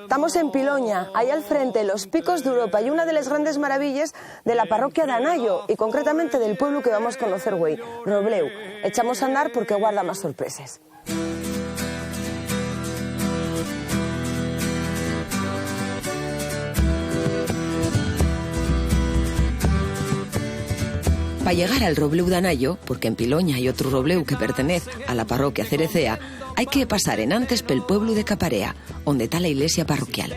Estamos en Piloña, ahí al frente, los Picos de Europa y una de las grandes maravillas de la parroquia de Anayo y concretamente del pueblo que vamos a conocer hoy, Robleu. Echamos a andar porque guarda más sorpresas. Para llegar al Robleu de Anayo, porque en Piloña hay otro Robleu que pertenece a la parroquia Cerecea, hay que pasar en antes pel pueblo de Caparea, donde está la iglesia parroquial.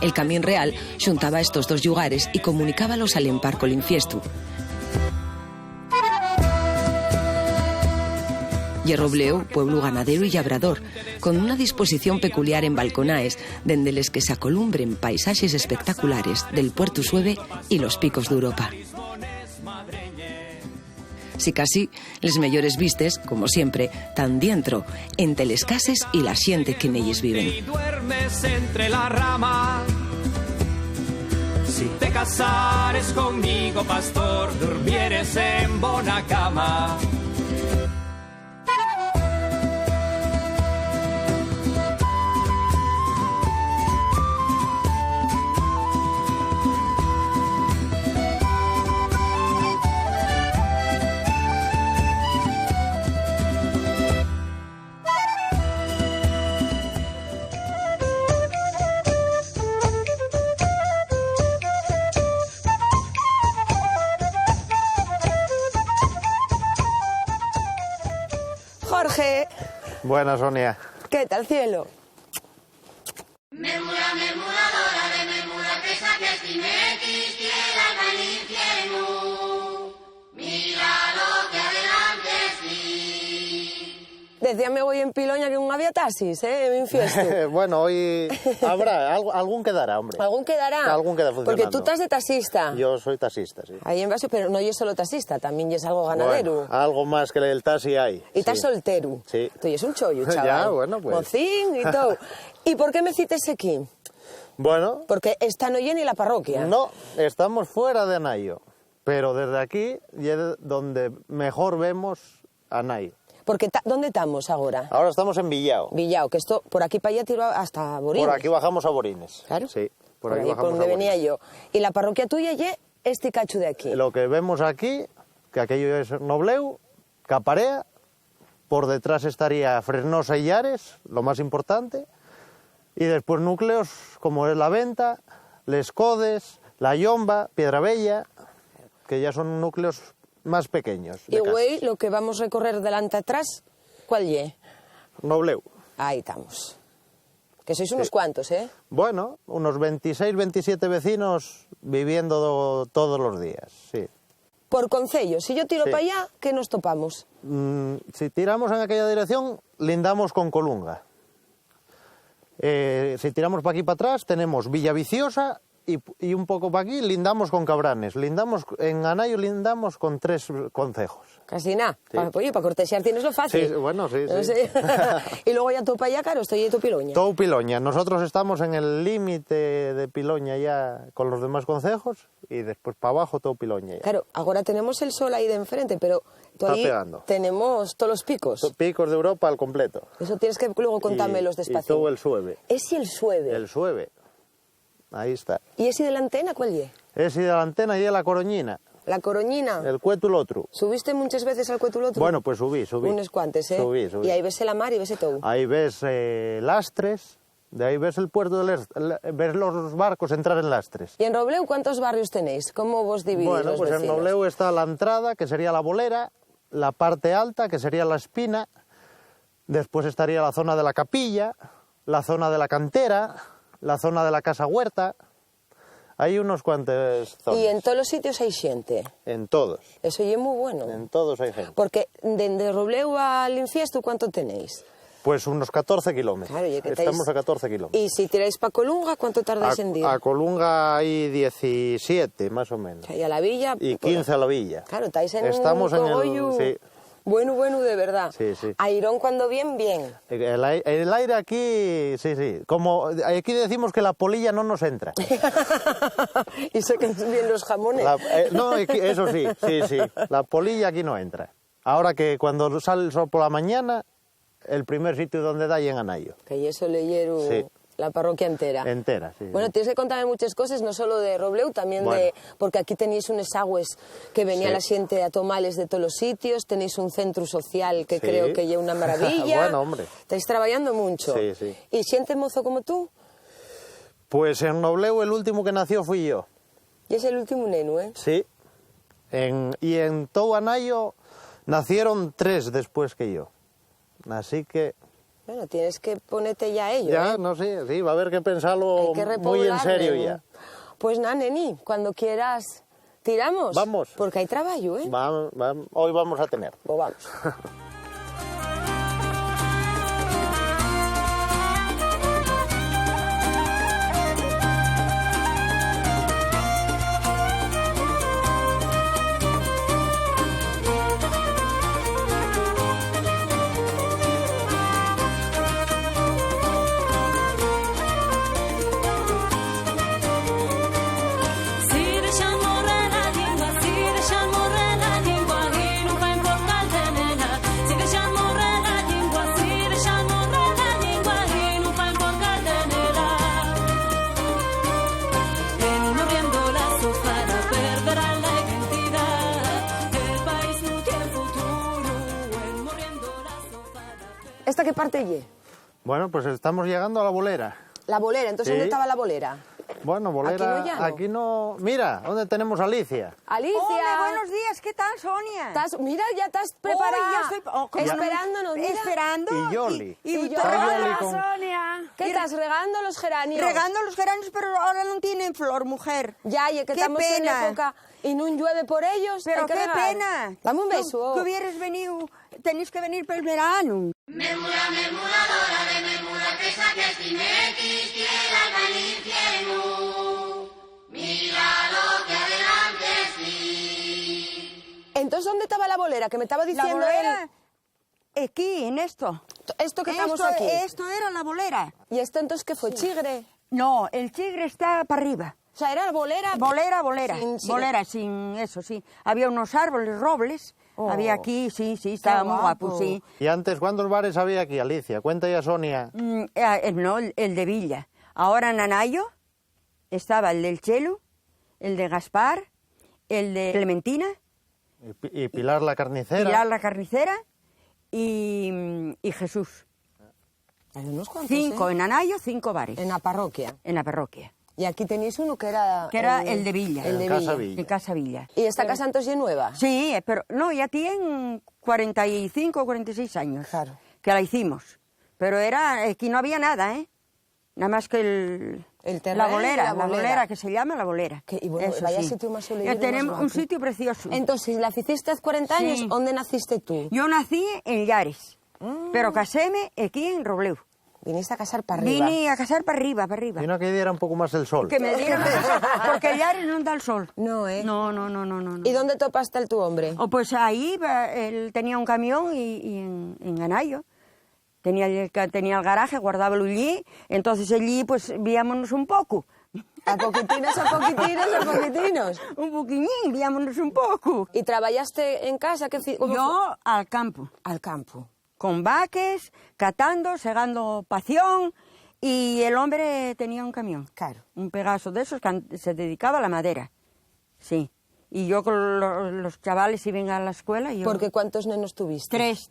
El camín real xuntaba estos dos lugares y comunicábalos al empar col infiestu. Y el Robleu, pueblo ganadero y labrador, con una disposición peculiar en balconaes, dende les que se acolumbren paisajes espectaculares del Puerto Sueve y los Picos de Europa. Si casi, les mejores vistes, como siempre, tan dientro, entre les cases y la xente que en ellas viven. Y duermes entre la rama. Si te casares conmigo, pastor, durmieres en bona cama. Jorge. Buenas, Sonia. ¿Qué tal, cielo? Memura, memuradora de memura, que saques timetis, tierra al infierno. Mira lo que adelante sí. Decíame hoy en Piloña que no había taxis, en infiesto. Bueno, hoy habrá, algún quedará, hombre. ¿Algún quedará? Algún queda funcionando. Porque tú estás de taxista. Yo soy taxista, sí. Ahí en Basio, pero no es solo taxista, también es algo ganadero. Bueno, algo más que el taxi hay. Y estás soltero. Sí. Tú eres un chollo, chaval. Ya, bueno, pues. Mocín y todo. ¿Y por qué me cites aquí? Bueno, Porque esta no llena ni la parroquia. no, estamos fuera de Anayo, pero desde aquí es donde mejor vemos Anayo. Porque ¿dónde estamos ahora? Ahora estamos en Villao. Villao, que esto por aquí para allá tiro hasta Borines. Por aquí bajamos a Borines. Claro. Sí, Por aquí ahí bajamos por donde a venía Borines. yo. Y la parroquia tuya y este cacho de aquí. Lo que vemos aquí, que aquello es Robleu, Caparea, por detrás estaría Fresnosa y Llares, lo más importante, y después núcleos como es La Venta, Les Codes, La Llomba, Piedrabella, que ya son núcleos más pequeños. Y güey, lo que vamos a recorrer delante atrás, ¿cuál ye? Robleu. Ahí estamos. Que sois unos cuantos, ¿eh? Bueno, unos 26, 27 vecinos viviendo todos los días, sí. Por concello, si yo tiro Sí. para allá, ¿qué nos topamos? Si tiramos en aquella dirección, lindamos con Colunga. Si tiramos para aquí para atrás, tenemos Villaviciosa y un poco para aquí lindamos con Cabranes. En Anayo lindamos con 3 concejos. Casi nada. Sí. Oye, para cortesear tienes lo fácil. Sí, bueno, sí, No sí. sé. Y luego ya tú para allá, claro, estoy en tu Piloña. Todo Piloña. Nosotros estamos en el límite de Piloña ya con los demás concejos y después para abajo todo Piloña ya. Claro, ahora tenemos el sol ahí de enfrente, pero tú Está ahí pegando. tenemos todos los picos. Picos de Europa al completo. Eso tienes que luego contarme los Y despacio. todo el Sueve. Ese el sueve. El Sueve. Ahí está. ¿Y ese de la antena cuál ye? Ese de la antena y de la Coroñina. La Coroñina. El Cuetul otro. ¿Subiste muchas veces al Cuetulotro? Bueno, pues subí. Unos cuantos, ¿eh? Subí. Y ahí ves la mar y ves todo. Ahí ves Lastres, de ahí ves el puerto ves los barcos entrar en Lastres. ¿Y en Robleu cuántos barrios tenéis? ¿Cómo vos dividís Bueno, los pues en vecinos? Robleu está la entrada, que sería la bolera, la parte alta, que sería la espina, después estaría la zona de la capilla, la zona de la cantera, la zona de la casa huerta. Hay unos cuantos zonas. Y en todos los sitios hay gente. En todos. Eso es muy bueno. En todos hay gente. Porque de Robleu al Infiesto, ¿cuánto tenéis? Pues unos 14 kilómetros. Claro, ya que Estamos estáis- a 14 kilómetros. Y si tiráis para Colunga, ¿cuánto tardáis en ir? A Colunga hay 17, más o menos. Y a la villa... Y pues, 15 a la villa. Claro, estáis en Estamos un en el... cogollo. Sí. Bueno, de verdad. Sí, sí. Airón cuando bien. El aire aquí, sí. Como aquí decimos que la polilla no nos entra. Y sé que bien los jamones. No, eso sí. La polilla aquí no entra. Ahora que cuando sale el sol por la mañana, el primer sitio donde da y en Anayo. Que eso leyeron... Sí. La parroquia entera. Entera, sí. Bueno, tienes que contarme muchas cosas, no solo de Robleu, también Bueno. porque aquí tenéis unos agües que venía Sí. la gente a tomales de todos los sitios, tenéis un centro social que Sí. creo que lleva una maravilla. Bueno, hombre. Estáis trabajando mucho. Sí, sí. ¿Y siente mozo como tú? Pues en Robleu el último que nació fui yo. Y es el último neno, ¿eh? Sí. Y en todo Anayo nacieron 3 después que yo. Así que Bueno, tienes que ponerte ya a ello, ya, ¿eh? no sé, sí, va a haber que pensarlo Hay que muy en repoblar, serio ¿no? ya. Pues nada, neni, cuando quieras, tiramos. Vamos. Porque hay trabajo, ¿eh? Hoy vamos a tener. Pues vamos. Si deixan morrer a língua, si deixan morrer a língua, e non vai importar de nena. Si deixan morrer a língua, si deixan morrer a língua, e non vai importar de nena. En morriendo la sofada perderá la identidad. El país no tiene futuro, en morriendo la sofada. ¿Esta qué parte ye? Bueno, pues estamos llegando a la bolera. La bolera. Entonces, Sí. ¿dónde estaba la bolera? Bueno, bolera, Aquí no llano. aquí no... Mira, ¿dónde tenemos a Alicia? Alicia. Hola, buenos días, ¿qué tal, Sonia? Mira, ya estás preparada. Ya estoy Esperándonos, mira. Esperando. Y Yoli. Y Y todo- Yoli Hola, con- Sonia. ¿Qué estás regando los geranios? Regando los geranios, pero ahora no tienen flor, mujer. Ya, y que Qué estamos pena. en época y no llueve por ellos. Pero hay que qué regar. pena. Dame un Tú- beso. Que hubieras venido, tenéis que venir para el verano. Mermura, mermuradora de mermura, que saques timequis, tierra al infierno. Mira lo que adelante sí. Entonces, ¿dónde estaba la bolera? Que me estaba La diciendo bolera, aquí, en esto. esto que estamos Esto- aquí. Esto era la bolera. ¿Y esto entonces qué fue? ¿Chigre? No, el chigre está para arriba. O sea, era bolera. Bolera, bolera. Sin- Bolera, sin eso, sí. Había unos árboles, robles. Oh. Había aquí, sí, estaba muy guapo. guapo, sí. ¿Y antes cuántos bares había aquí, Alicia? Cuenta ya, Sonia. No, el de Villa. Ahora en Anayo estaba el del Chelo, el de Gaspar, el de Clementina, Y Pilar la carnicera. Pilar la carnicera y Jesús. Hay unos cuantos, 5 ¿eh? en Anayo, 5 bares En la parroquia. en la parroquia. Y aquí tenéis uno que era... Que era el de Villa. El de En Casa Villa. Villa. En Casa Villa. ¿Y esta casa entonces es nueva? Sí, pero no, ya tienen 45 o 46 años Claro. que la hicimos. Pero era, aquí no había nada, ¿eh? Nada más que El terreno la bolera, y la bolera. la bolera, que se llama la bolera. Y bueno, Eso vaya sí. sitio más soleado Ya y más tenemos un guapo. sitio precioso. Entonces, ¿la hiciste hace 40 años? Sí. ¿Dónde naciste tú? Yo nací en Llares, Ah. pero caséme aquí en Robleu. Viniste a casar para arriba. Vine a casar para arriba, para arriba. Vino que diera un poco más el sol. Que me dieran porque el Llares no da el sol. No, ¿eh? No. ¿Y dónde topaste el tu hombre? O pues ahí él tenía un camión y en Anayo. Tenía el garaje, guardaba allí, entonces allí pues viámonos un poco. A poquitinos, a poquitinos, a poquitinos. Un poquillín, viámonos un poco. ¿Y trabajaste en casa? ¿Cómo fue? Yo al campo, Al campo. con vaques, catando, segando pación, y el hombre tenía un camión. Claro. Un Pegaso de esos que se dedicaba a la madera. Sí. Y yo con los chavales iban a la escuela. Y yo... Porque ¿cuántos nenos tuviste? Tres,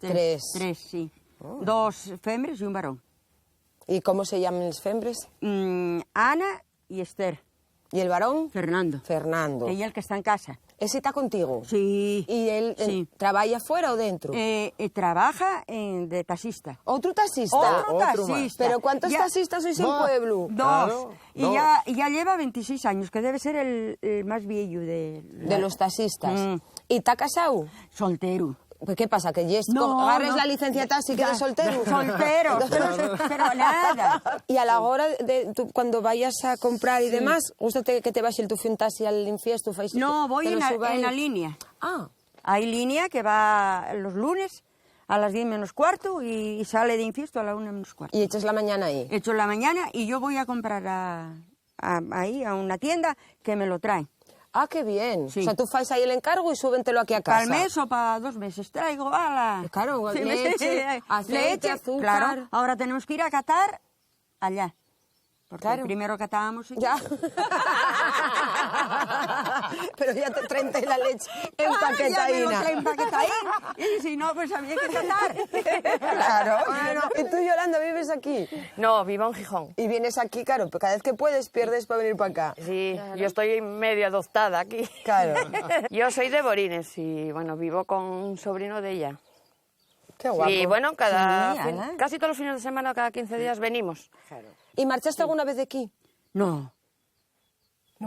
sí. 2 fembres y un varón. ¿Y cómo se llaman los fembres? Ana y Esther. ¿Y el varón? Fernando. Fernando. Ella el que está en casa. ¿Ese está contigo? Sí. ¿Y él Sí. trabaja fuera o dentro? Trabaja de taxista. ¿Otro taxista? Otro otro más. taxista. ¿Pero cuántos Ya- taxistas sois en Va. pueblo? 2. Claro, y dos. ya lleva 26 años, que debe ser el más viejo De los taxistas. Mm. ¿Y está casado? Soltero. Pues, ¿qué pasa? ¿Que No, agarres no. la licencia de taxi y quedes soltero? Soltero, pero nada. Y a la hora de cuando vayas a comprar y demás, ¿gústate que te vayas el tu un taxi al infiesto? No, voy en la línea. Ah, Hay línea que va los lunes a las 10 menos cuarto y sale de infiesto a la 1 menos cuarto. y echas la mañana ahí. Hecho en la mañana y yo voy a comprar ahí a una tienda que me lo traen. Ah, qué bien. Sí. O sea, tú haces ahí el encargo y súbentelo aquí a casa. Para el mes o para 2 meses. Traigo, ala. Claro, leche, aceite, azúcar. Claro, ahora tenemos que ir a catar allá. Porque Claro. primero catábamos y Ya. Pero ya te traen la leche empaquetadina. Ya me lo traen empaquetadina. Y si no, pues había que catar. Claro. Bueno, ¿y tú, Yolanda, vives aquí? No, vivo en Gijón. Y vienes aquí, claro, pero cada vez que puedes pierdes para venir para acá. Sí, yo estoy medio adoptada aquí. Claro. Yo soy de Borines y, bueno, vivo con un sobrino de ella. Qué guapo. Y, bueno, Genial, ¿eh? casi todos los fines de semana, cada 15 días venimos. ¿Y marchaste alguna vez de aquí? No.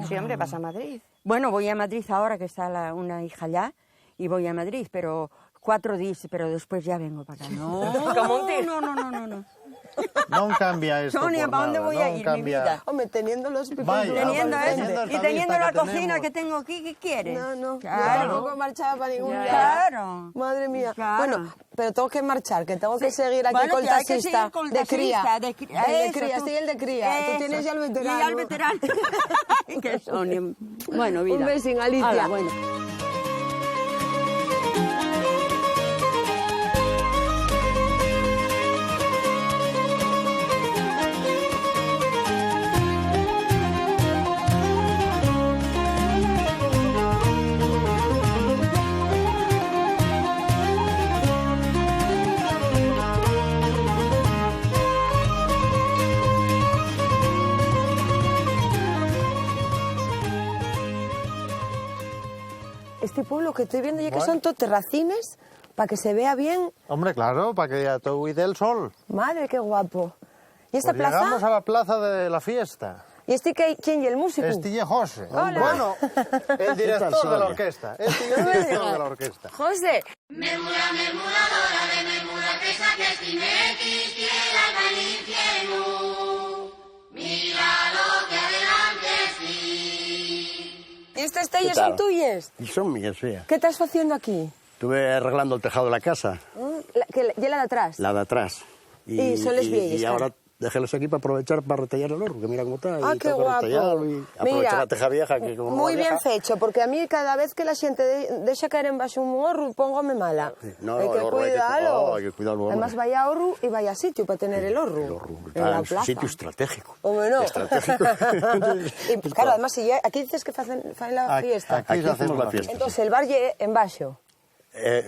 Sí, hombre, vas a Madrid. Bueno, voy a Madrid ahora que está una hija allá y voy a Madrid, pero 4 días, pero después ya vengo para acá. No, Como un tigre. no. No cambia esto Sonia, por ¿para dónde nada, voy a no ir, cambia. mi vida? Hombre, teniendo los picos Vaya, duros. Teniendo vale, eso teniendo el y teniendo tablista la que cocina tenemos. que tengo aquí, ¿qué quieres? No. Claro. Yo tampoco marchaba para ningún lado. Claro. Madre mía. Claro. Bueno, pero tengo que marchar, que tengo que seguir aquí Bueno, con que el hay que taxista seguir con el de cría. taxista, de cría. El de Eso, cría, tú. sí, el de cría. Tú Eso. tienes ya el veterano. Y ya el veterano. Que Sonia. Bueno, vida. Un besín, Alicia. Hala, bueno. Este pueblo que estoy viendo ya que son todos terracines para que se vea bien. Hombre, claro, para que ya todo huide el sol. Madre, qué guapo. ¿Y esta Pues plaza? llegamos a la plaza de la fiesta. ¿Y este quién y el músico? Estille José. Hola. Bueno, el director de la orquesta. Este es el director de la orquesta. José. Mermura, mermuradora de mermura, que saques timequis, tierra al infierno. Mira lo que adelante sí. ¿Y estas tallas son tuyas? Y son mías, sí. ¿Qué estás haciendo aquí? Estuve arreglando el tejado de la casa, ¿Y la de atrás? la de atrás. Y son les viejas, Y claro. ahora déjelos aquí para aprovechar para retallar el horno, que mira cómo está. Ah, y qué toca guapo. retallarlo y aprovechar la teja vieja. Que como muy va bien vieja. fecho, porque a mí cada vez que la xente deixa caer en baixo un horro, póngome mala. No, Hay que el horro hay que- cuidarlo. hay que cuidarlo, Además, hombre. vaya horro y vaya sitio para tener el horro. El horno, en la en plaza. sitio estratégico. Hombre, no. Estratégico. Y, claro, además, si ya, aquí dices que faen la Aquí- fiesta. aquí Aquí hacemos la fiesta. Entonces, el bar lle en baixo.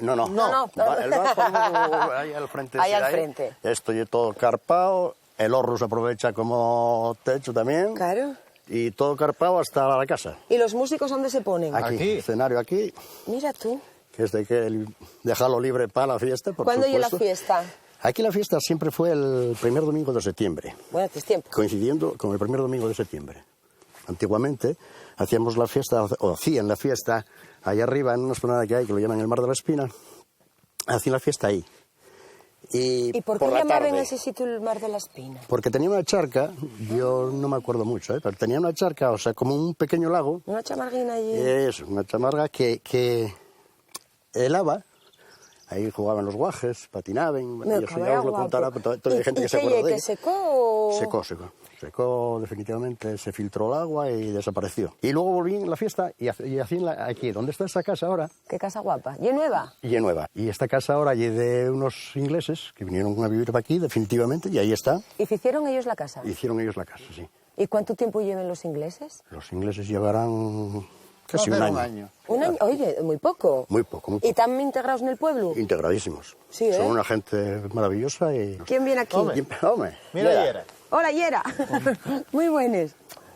No. No. El bar ponemos ahí al frente. Ahí sí, al frente. Esto ya todo carpado. El horno se aprovecha como techo también. Claro. Y todo carpado hasta la casa. ¿Y los músicos dónde se ponen? Aquí. Escenario aquí. Mira tú. Que es de que dejarlo libre para la fiesta, por ¿Cuándo llega la supuesto. fiesta? Aquí la fiesta siempre fue el primer domingo de septiembre, Bueno, es tiempo. coincidiendo con el primer domingo de septiembre. Antiguamente hacíamos la fiesta, o hacían la fiesta, allá arriba en una esplanada que hay, que lo llaman el Mar de la Espina, hacían la fiesta ahí. ¿Y por qué la llamaban tarde, ese sitio el Mar de la Espina? Porque tenía una charca, yo no me acuerdo mucho, pero tenía una charca, o sea, como un pequeño lago. Una chamarguina allí. Eso, una chamarga que helaba. Ahí jugaban los guajes, patinaban. Me Y eso ya os lo guapo. contará, pero todavía hay gente que se qué, acuerda de que ello. secó? Secó. Secó definitivamente, se filtró el agua y desapareció. Y luego volví en la fiesta y hacían aquí, donde está esta casa ahora, Qué casa guapa. ¿Y nueva? y es nueva. Y esta casa ahora y de unos ingleses que vinieron a vivir para aquí definitivamente y ahí está. ¿Y hicieron ellos la casa? Hicieron ellos la casa, sí. ¿Y cuánto tiempo lleven los ingleses? Los ingleses llevarán casi un año. Un año. Oye, muy poco. Muy poco, muy ¿Y poco. están integrados en el pueblo? Integradísimos. Sí, ¿eh? Son una gente maravillosa y... ¿Quién viene aquí? Hombre. Hombre, Mira, Yera. Hola, Yera. Muy buenos.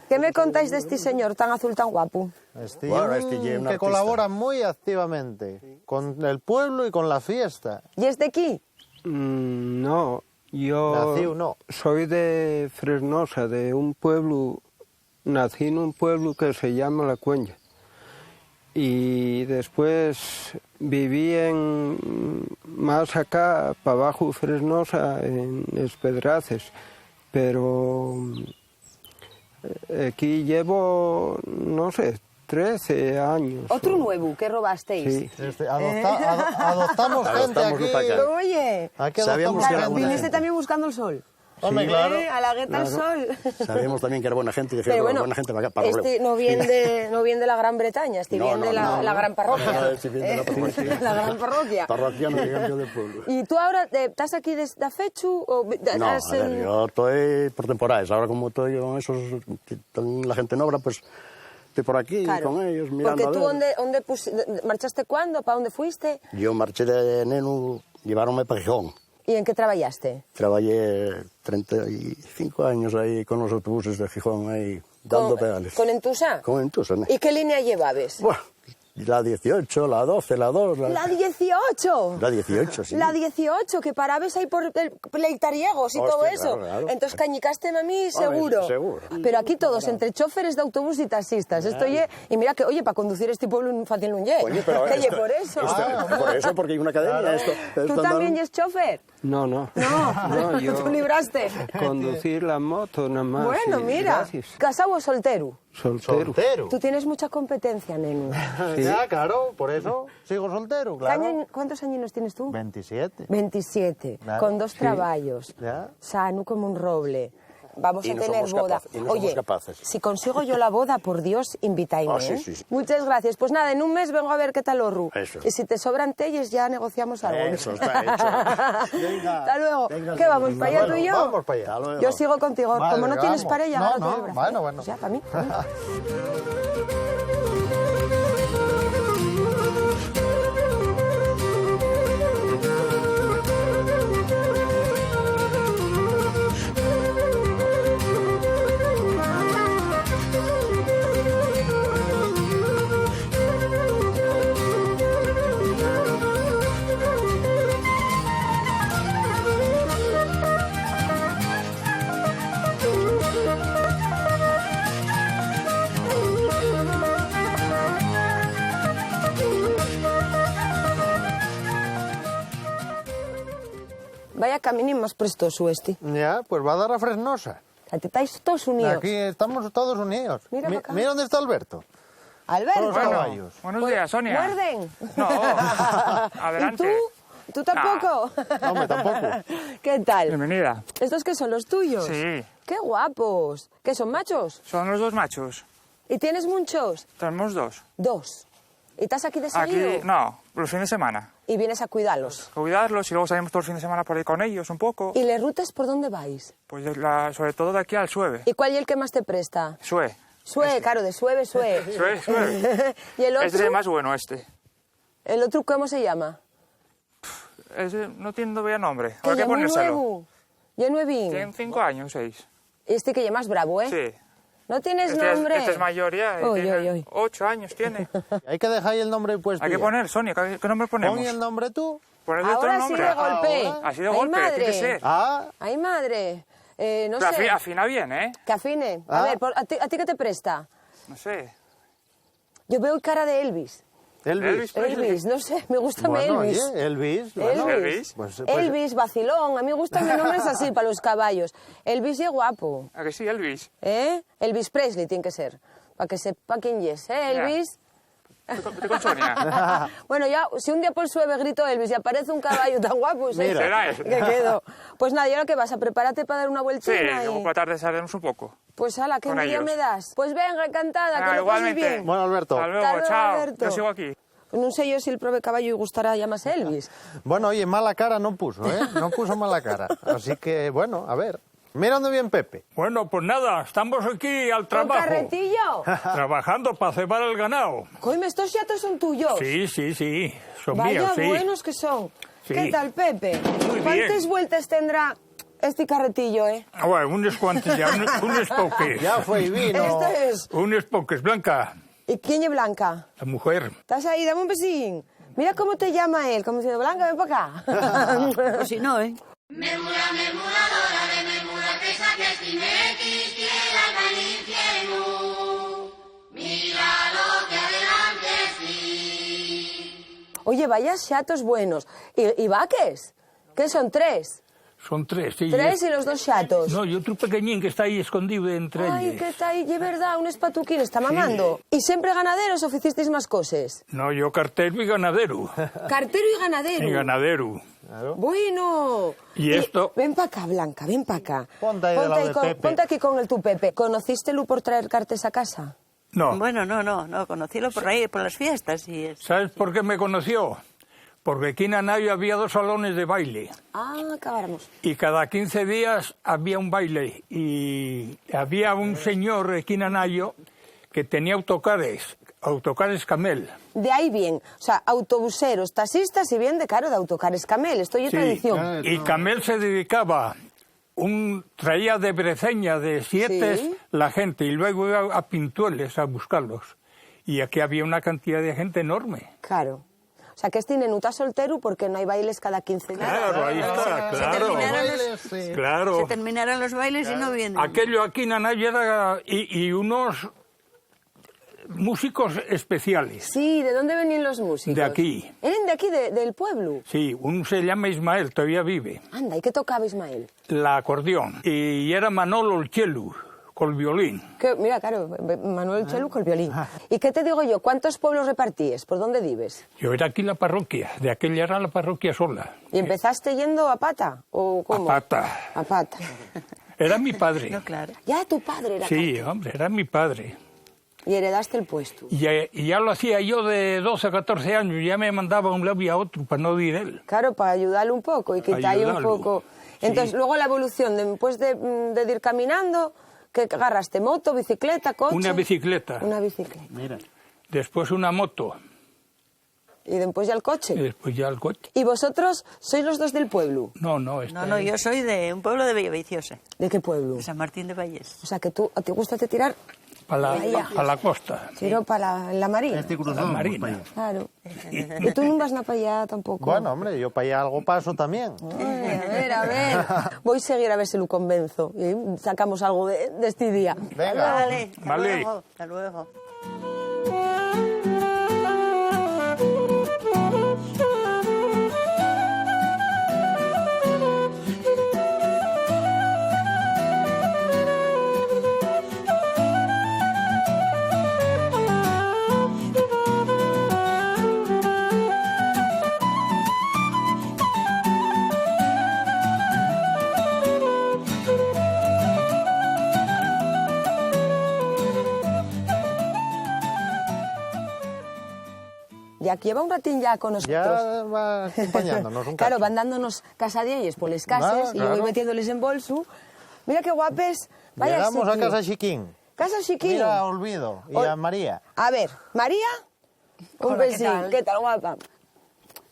¿Qué me contáis de este señor tan azul, tan guapo? Este Bueno, un este ya es un que artista. colabora muy activamente con el pueblo y con la fiesta. ¿Y es de aquí? No, yo Naciu, no. soy de Fresnosa, de un pueblo, nací en un pueblo que se llama La Cuenya. Y después viví más acá, para abajo Fresnosa, en Espedraces. Pero aquí llevo, no sé, 13 años. Otro nuevo que robasteis. Sí. Adoptamos gente Adoptamos aquí. para acá. Oye, Aquí Sabíamos adoptamos que era gente. buena viniste gente. también buscando el sol. Hombre, claro. A la gueta al sol. Sabíamos también que era buena gente y dije, Pero bueno, buena gente para Robleu. este no viene de la Gran Bretaña, este No, viene de no, la no. gran parroquia. Sí, viene de la parroquia. La gran parroquia. Parroquiano, digamos yo, del pueblo. ¿Y tú ahora estás aquí de fechu? O No, a ver, yo estoy por temporadas. Ahora como estoy con esos, la gente en obra, pues estoy por aquí Claro, con ellos mirando porque a tú ver. ¿dónde marchaste cuándo? ¿Para dónde fuiste? Yo marché de neno, llevaronme para Gijón. ¿Y en qué trabajaste? Trabajé 35 años ahí con los autobuses de Gijón, ahí dando pedales. ¿Con Entusa? Con Entusa, ¿no? ¿Y qué línea llevabas? Buah, la 18, la 12, la 2... ¡La 18! La 18, sí. La 18, que parabes ahí por Pleitariegos y Hostia, todo eso. claro. Entonces cañicaste a mí seguro. seguro. Pero aquí todos, entre choferes de autobús y taxistas. Esto ye, y mira que, oye, para conducir este pueblo fácil no ye. Oye, pero Que ye esto- por eso. Por eso, porque hay una academia. ¿Tú también yes chofer? No, no. No, yo tú libraste. conducir la moto nada más. Bueno, y mira, gracias. ¿casado o soltero? Soltero. Soltero. Tú tienes mucha competencia, nenu. Ya, claro, por eso sigo soltero, claro. ¿Cuántos años tienes tú? 27. 27, Claro. con 2 trabajos, Ya. sano como un roble. Vamos Y a no tener somos boda. capaces, y no somos Oye, capaces. si consigo yo la boda, por Dios, invitáis. Ah, sí, sí, sí. Muchas gracias. Pues nada, en un mes vengo a ver qué tal Orru. Eso. Y si te sobran telles, ya negociamos algo. Eso está hecho. Venga. Hasta luego. Venga, ¿Qué vamos, venga, para allá tú Bueno, y yo? vamos para allá. Hasta luego. Yo sigo contigo. Vale, Como no tienes vamos. pareja, No, agárrate no, del brazo. bueno. Pues ya, para mí. Vaya caminín más prestoso este. Ya, pues va a dar a Fresnosa. A ti estáis todos unidos. Aquí estamos todos unidos. Mira para acá. Mira dónde está Alberto. Alberto. Con los caballos. Buenos días, Sonia. ¿Muerden? No, ¿Y adelante. tú? ¿Tú tampoco? Hombre, tampoco. ¿Qué tal? Bienvenida. ¿Estos qué son, los tuyos? Sí, ¡Qué guapos! ¿Qué son, machos? son los dos machos. ¿Y tienes muchos? Tenemos dos. 2. ¿Y estás aquí de seguido? Aquí, no, los fines de semana. Y vienes a cuidarlos. Cuidarlos y luego salimos todo el fin de semana por ahí con ellos un poco. ¿Y las rutas por dónde vais? Pues sobre todo de aquí al Sueve. ¿Y cuál es el que más te presta? Sue. Sue, claro, de Sueve, Sue. Sue. ¿Y el otro? Este es el más bueno, este. ¿El otro cómo se llama? Ese no tiene todavía nombre. Que Habrá que ya muy ponérselo. nuevo. Ya nuevín. Tiene 5 años, 6. Este que ya más bravo, ¿eh? Sí. ¿No tienes Este es, nombre? este es mayor ya. Uy, tiene uy, uy. 8 años tiene. Hay que dejar ahí el nombre puesto. Hay que ya. poner, Sonia, ¿qué nombre ponemos? Pon el nombre tú. Ponedle otro Ahora sí nombre. de golpe. Así de Ay, golpe, madre. tiene que ser. Ah, Ay, madre. No Pero sé. afina bien, ¿eh? Que afine. A Ah. ver, ¿a ti qué te presta? No sé. Yo veo cara de Elvis. Elvis. Elvis, no sé, me gusta Bueno, Elvis. oye, Elvis. Elvis. Pues, Elvis, vacilón. A mí me gustan los nombres así para los caballos. Elvis es guapo. ¿A que sí, Elvis? ¿Eh? Elvis Presley tiene que ser. Para que sepa quién es, ¿eh? Elvis. Estoy con Sonia. Bueno, ya, si un día por sueve grito Elvis y aparece un caballo tan guapo, ¿sí? Mira. Será eso. que quedo. Pues nada, ¿y ahora qué vas? ¿A prepárate para dar una Sí, vueltina? luego por la tarde saldremos un poco. Pues ala, ¿qué con envidia ellos. me das? Pues venga, encantada, que lo pases igualmente. bien. Bueno, Alberto. Hasta luego, Hasta luego, chao. Alberto. Yo sigo aquí. No sé yo si el prove caballo y gustará llamarse Elvis. Bueno, oye, mala cara no puso, ¿eh? No puso mala cara. Así que, bueno, a ver. Mira dónde viene Pepe. Bueno, pues nada, estamos aquí al ¿Con trabajo. carretillo? Trabajando para cebar el ganado. Coime, estos chatos son tuyos. Sí, son Vaya míos, sí. buenos que son. Sí. ¿Qué tal, Pepe? Muy ¿Cuántas bien. vueltas tendrá este carretillo, eh? Bueno, unos cuantos ya, unos poques. Ya fue y vino. Este es. Unos poques, Blanca, ¿Y quién es Blanca? la mujer. ¿Estás ahí? Dame un besín. Mira cómo te llama él, como diciendo, Blanca, ven para acá. Pues si no, ¿eh? Mermura, mermuradora de mermura que saques tinequis, quiera al infierno. Mira lo que adelante sí. Oye, vaya chatos buenos. ¿Y vaques? ¿Qué son, 3? Son 3, sí. 3 y los 2 chatos. No, y otro pequeñín que está ahí escondido entre Ay, ellos. qué tal, de verdad, un espatuquín, está mamando. ¿Y siempre ganaderos o hicisteis más cosas? No, yo cartero y ganadero. Cartero y ganadero. Y ganadero. Bueno. ¿Y esto? Ven para acá, Blanca, ven para acá. Ponte ahí de lado de Pepe. Ponte aquí con el tu Pepe. ¿Conociste Lu por traer cartes a casa? No. Bueno, no, conocílo por ahí, por las fiestas y eso. ¿Sabes por qué me conoció? Porque aquí en Anayo había 2 salones de baile. Ah, acabáramos. Y cada 15 días había un baile. Y había un señor aquí en Anayo que tenía autocares Camel. De ahí bien. O sea, autobuseros, taxistas y bien de caro de autocares Camel. Esto es tradición. Y Camel se dedicaba, traía de Breceña, de Sietes, Sí. la gente, y luego iba a Pintueles a buscarlos. Y aquí había una cantidad de gente enorme. Claro. O sea, que es Tinenuta soltero porque no hay bailes cada 15 días. Claro, ahí está, claro. Claro. Se terminaron los bailes y no vienen. Aquello aquí en Anayo era... Y unos músicos especiales. Sí, ¿de dónde venían los músicos? De aquí. ¿Eran de aquí, del pueblo? Sí, uno se llama Ismael, todavía vive. Anda, ¿y qué tocaba Ismael? La acordeón. Y era Manolo el Chelu, con el violín. Mira, claro, Manuel Chelu con el violín. ¿Y qué te digo yo? ¿Cuántos pueblos repartíes? ¿Por dónde vives? Yo era aquí la parroquia, de aquella era la parroquia sola. ¿Y empezaste yendo a pata? ¿O cómo? A pata. A pata. Era mi padre. No, claro. Ya tu padre era. Sí, hombre, era mi padre. Y heredaste el puesto. Y ya lo hacía yo de 12 a 14 años, ya me mandaba a un lado y a otro para no ir él. Claro, para ayudarle un poco y quitarle un Ayudarlo. poco. Entonces, Sí. luego la evolución, después de ir caminando, ¿qué agarraste? ¿Moto, bicicleta, coche? Una bicicleta. Una bicicleta. Mira. Después una moto. Y después ya el coche. Y después ya el coche. ¿Y vosotros sois los dos del pueblo? No, No, yo soy de un pueblo de Villaviciosa, ¿De qué pueblo? de San Martín de Valles. O sea, que a ti gusta tirar para Bahía. la costa. tiro para la marina. La marina. Claro. ¿Y tú no vas nada para allá tampoco? Bueno, hombre, yo para allá algo paso también. Ay, a ver. Voy a seguir a ver si lo convenzo. Y sacamos algo de este día. Venga. Vale, hasta Vale. luego, hasta luego. Y aquí lleva un ratín ya con nosotros. Ya va acompañándonos un Claro, cacho. van dándonos casadillas por las casas Nada, y yo voy claro. metiéndoles en bolso. Mira qué guapes. Vaya Llegamos a sitio. casa Chiquín. Casa Chiquín. Mira a Olvido y a María. A ver, María, un Hola, ¿qué besín. tal? ¿Qué tal, guapa?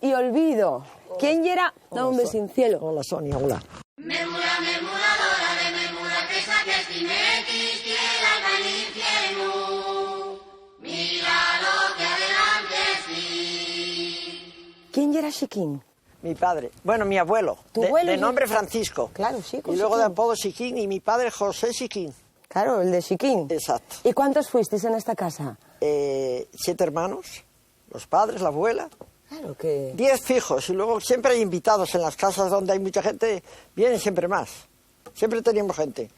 Y Olvido. ¿Quién era? Da un besín, cielo. Hola, Sonia, hola. Memura, memuradora de memura, que saques tinequis, tierra al infierno. Mira lo que adelante sí. ¿Quién era Chiquín? Mi padre, bueno, mi abuelo, ¿Tu de, abuelo de y- nombre Francisco. Claro, sí, con Y luego de Chiquín. apodo Siquín y mi padre José Siquín. Claro, el de Chiquín. Exacto. ¿Y cuántos fuisteis en esta casa? 7 hermanos, los padres, la abuela. Claro que... 10 fijos y luego siempre hay invitados en las casas donde hay mucha gente, vienen siempre más. Siempre teníamos gente.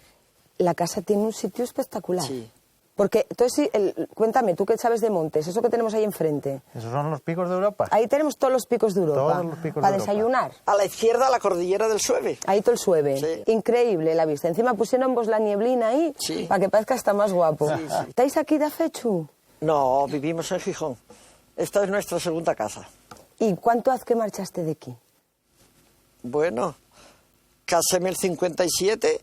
La casa tiene un sitio espectacular. Sí. Porque, entonces, cuéntame, tú que sabes de montes, eso que tenemos ahí enfrente. Esos son los picos de Europa. Ahí tenemos todos los picos de Europa. Todos los picos para de Europa. desayunar. A la izquierda la cordillera del Sueve. Ahí todo el sueve. Sí. Increíble la vista. Encima pusieron vos la nieblina ahí Sí. para que parezca hasta más guapo. Sí, sí. ¿Estáis aquí de fechu? No, vivimos en Gijón. Esta es nuestra segunda casa. ¿Y cuánto hace que marchaste de aquí? Bueno, caséme el 57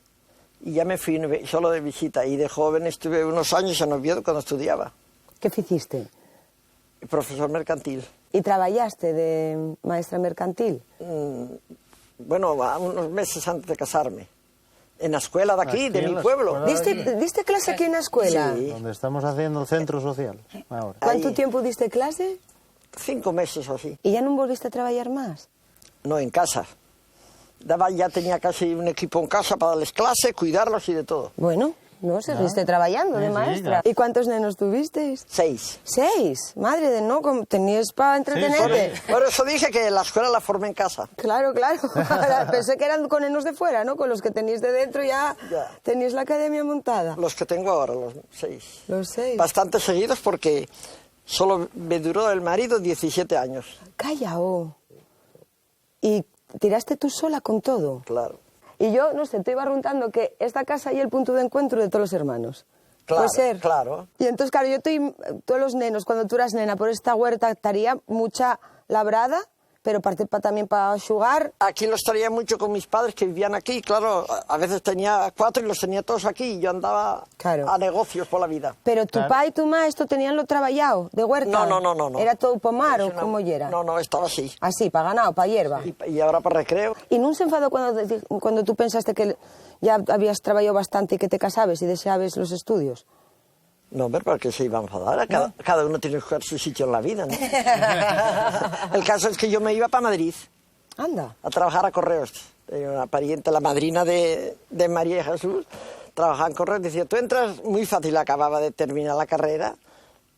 y ya me fui solo de visita. Y de joven estuve unos años en Oviedo cuando estudiaba. ¿Qué hiciste? Profesor mercantil. ¿Y trabajaste de maestra mercantil? Bueno, a unos meses antes de casarme. En la escuela de aquí, Aquí de en mi la pueblo. escuela de aquí. ¿Diste clase aquí en la escuela? Sí. Donde estamos haciendo el centro social ahora. ¿Cuánto Ahí. tiempo diste clase? 5 meses o así. ¿Y ya no volviste a trabajar más? No, en casa. Ya tenía casi un equipo en casa para darles clase, cuidarlos y de todo. Bueno, no, seguiste trabajando de Sí, sí, maestra. ya. ¿Y cuántos nenos tuvisteis? 6. 6. Madre de no, tenías para entretenerte. Por eso dije que la escuela la formé en casa. Claro, claro. Pensé que eran con nenos de fuera, ¿no? Con los que teníais de dentro ya, Ya. teníais la academia montada. Los que tengo ahora, los 6. Los 6. Bastante seguidos porque solo me duró el marido 17 años. Calla, oh. ¿Y tiraste tú sola con todo. Claro. Y yo, no sé, te iba preguntando que esta casa y el punto de encuentro de todos los hermanos. Claro, Puede ser. claro. Y entonces, claro, todos los nenos, cuando tú eras nena, por esta huerta estaría mucha labrada, pero también para jugar. Aquí los traía mucho con mis padres que vivían aquí, claro, a veces tenía 4 y los tenía todos aquí y yo andaba a negocios por la vida. Pero tu papá y tu mamá esto tenían lo trabajado, de huerta. No. ¿Era todo pomar o cómo era? No, estaba así. Así, para ganado, para hierba. Y ahora para recreo. ¿Y no se enfadó cuando tú pensaste que ya habías trabajado bastante y que te casabas y deseabas los estudios? No, hombre, porque se iba a enfadar. Cada uno tiene que jugar su sitio en la vida, ¿no? El caso es que yo me iba para Madrid. Anda. A trabajar a Correos. Una pariente, la madrina de María y Jesús, trabajaba en Correos. Decía, tú entras muy fácil, acababa de terminar la carrera,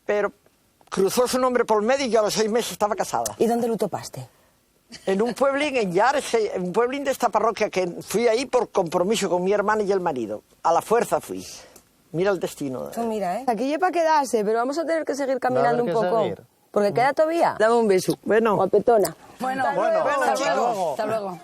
pero cruzó su nombre por el medio y yo a los 6 meses estaba casada. ¿Y dónde lo topaste? En un pueblín en Llares, un pueblín de esta parroquia que fui ahí por compromiso con mi hermana y el marido. A la fuerza fui. Mira el destino. Tú mira, ¿eh? Aquí ya para quedarse, pero vamos a tener que seguir caminando un que poco. seguir. Porque queda todavía. Dame un beso. Bueno. Guapetona. Bueno, hasta luego. Hasta luego.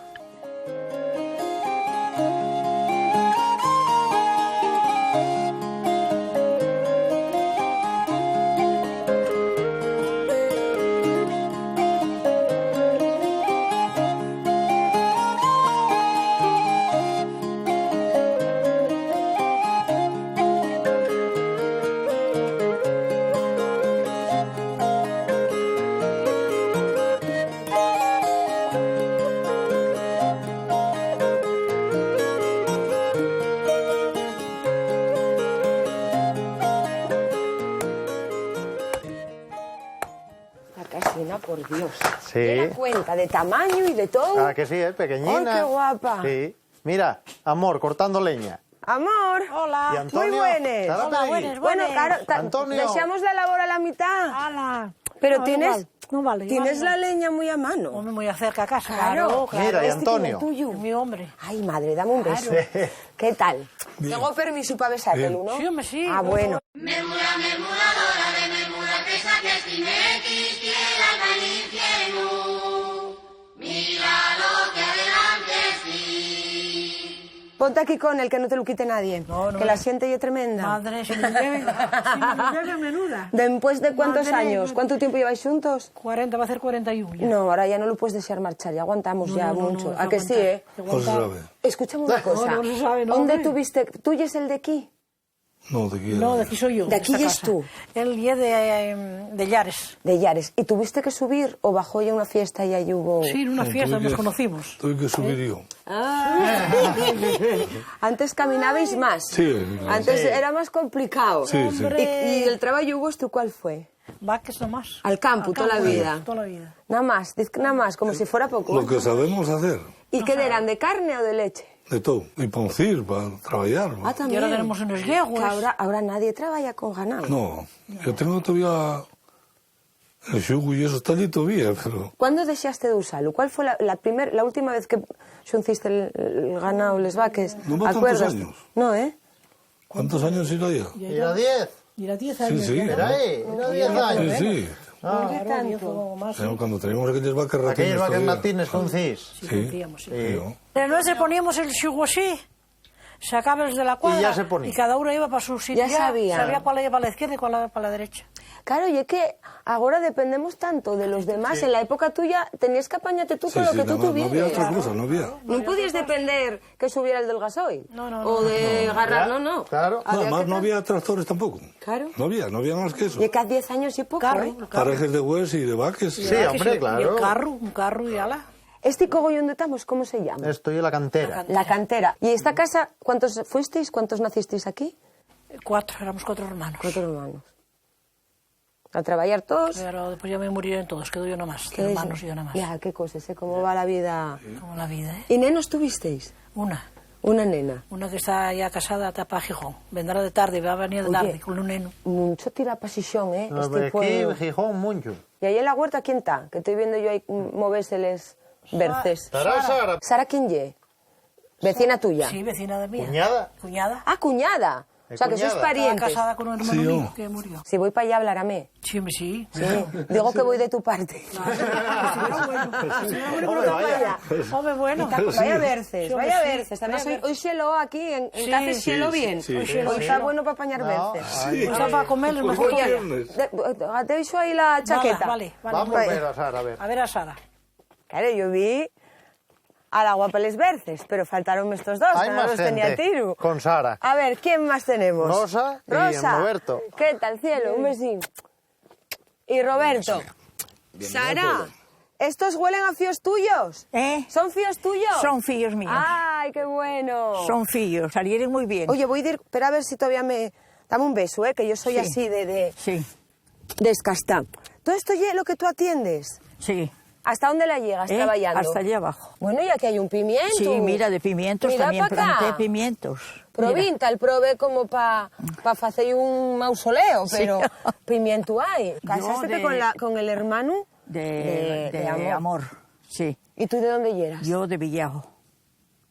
Casina, por Dios. Sí. ¿Te das cuenta de tamaño y de todo? Ah, que sí, es pequeñina. ¡Ay, qué guapa! Sí. Mira, amor, cortando leña. Amor. Hola. Y Antonio, Muy buenas. ¿estará Hola, ahí? buenas. Bueno, claro, Antonio. deseamos la labor a la mitad. Hola. Pero No, tienes, igual, no vale, tienes igual. la leña muy a mano. Hombre, muy cerca a casa. Claro. Mira, y Este Antonio. que es tuyo. Mi hombre. Ay, madre, dame un beso. Claro. ¿Qué tal? Tengo permiso para besártelo, ¿no? Sí, hombre, sí. Ah, bueno. Memura, memuradora de memura, que saques timequis, tierra al infierno. Mira lo que adelante sí. Ponte aquí con él, que no te lo quite nadie. Que la siente y es tremenda. Madre, si me llega menuda. ¿Después de cuántos Madre, años? ¿Cuánto tiempo lleváis juntos? 40, va a ser 41 ya. No, ahora ya no lo puedes desear marchar, ya aguantamos ya mucho. ¿A que sí, eh? No se sabe. Escúchame una cosa. No se sabe, no, ¿Dónde hombre. tuviste? ¿Tú y es el de aquí? No, de aquí. No, de aquí soy yo. De aquí esta y es casa. tú. Él y es de Llares. De Llares. ¿Y tuviste que subir o bajó ya una fiesta y ahí hubo...? Sí, en una No, fiesta tuve nos que- conocimos. Tuve que subir yo. Ah. Antes caminabais más. Sí. Antes Sí. era más complicado. Sí, sí. ¿Y el trabajo vuestro cuál fue? Vaques nomás. Al campo, toda la vida. Toda la vida. Nada más, diz que nada más, como si fuera poco. Lo que sabemos hacer, ¿Y qué eran, de carne o de leche? de todo. Y poncir para trabajar. Ah, también. Y ahora tenemos unos yeguas. Que ahora nadie trabaja con ganado. No, yo tengo todavía el xugo y eso está allí todavía, pero... ¿Cuándo deseaste de usarlo? ¿Cuál fue la última vez que xunciste el ganado, les vaques? No va tantos ¿Acuerdas? años. No, ¿eh? ¿Cuántos años irá ya? ¿Era 10? Y era 10 Sí, años. sí. ya. Era ahí, era 10 años. Sí, sí. Claro, 10 o más. Pero cuando teníamos aquellas vacas ratines Aquellos vaques todavía. matines con cis. Sí, Sí. contíamos, sí. Sí. Pero nosotros poníamos el xugo así, sacábamos de la cuadra Y ya se ponía. y cada uno iba para su sitio. Ya sabía. Sabía cuál iba para la izquierda y cuál iba para la derecha. Claro, y es que ahora dependemos tanto de los demás. En la época tuya tenías que apañarte tú Sí, con lo sí, que tú no había tuvieras. otra cosa, no había. No podías depender que subiera el del gasoil. No, no, O no. de agarrar, no. Claro. Había Además, que no tra- había tractores tampoco. Claro. No había más que eso. Y es que hace 10 años y poco, Carro, ¿eh? Parajes de hues y de vaques. Sí, hombre, Y claro. un carro y ala. ¿Este cogollo donde estamos, cómo se llama? Estoy en la cantera. La cantera. ¿Y esta casa, cuántos fuisteis? ¿Cuántos nacisteis aquí? 4, éramos 4 hermanos. 4 hermanos. A trabajar todos. Pero después ya me murieron todos, quedo yo nomás. ¿Qué Hermanos es? y yo nomás. Ya, qué cosas, ¿eh? ¿Cómo va la vida? Como la vida, ¿eh? ¿Y nenos tuvisteis? Una Nena. que está ya casada, está para Gijón. Vendrá de tarde, va a venir de Oye, tarde con un neno. Mucho tira pasión, ¿eh? No, Este aquí pueblo. en Gijón, mucho. ¿Y ahí en la huerta quién está? Que estoy viendo yo ahí movérseles verces. Estará Sara. ¿Sara quién ye? Vecina tuya. Sí, vecina de mía. ¿Cuñada? Cuñada. Ah, cuñada. O sea, que sois Estaba parientes. casada con un hermano Sí, mío yo. que murió. Si voy para allá, hablarame. Sí, sí. Sí. Digo que voy de tu parte. Hombre, bueno. Vaya verces, Sí, vaya sí. verces. Además, hoy cielo aquí, en Sí. Café cielo Sí, bien. sí, Hoy sí. está bueno para apañar No, verces. Sí. Pues para comer es mejor Pues todavía. viernes. Te he ahí la chaqueta. Vale. Vamos a ver a Sara, a ver. A ver a Sara. Claro, yo vi a la guapa les verces, pero faltaron estos dos, Hay que no más los tenía gente tiro. con Sara. A ver, ¿quién más tenemos? Rosa y Roberto. ¿Qué tal, cielo? Un besín. Y Roberto. Sara, ¿estos huelen a fíos tuyos? ¿Son fíos tuyos? Son fíos míos. ¡Ay, qué bueno! Son fíos, salieron muy bien. Oye, voy a ir, espera a ver si todavía me... Dame un beso, que yo soy Sí. así de Sí, descasta. ¿Todo esto es lo que tú atiendes? sí. ¿Hasta dónde la llegas trabajando? Hasta allá abajo. Bueno, y aquí hay un pimiento. Sí, mira, de pimientos Mira también pa' acá. planté pimientos. Provinta, el prove como para hacer un mausoleo, Sí. pero pimiento hay. ¿Casaste de- con el hermano? De amor. Sí. ¿Y tú de dónde llegas? Yo de Villajo.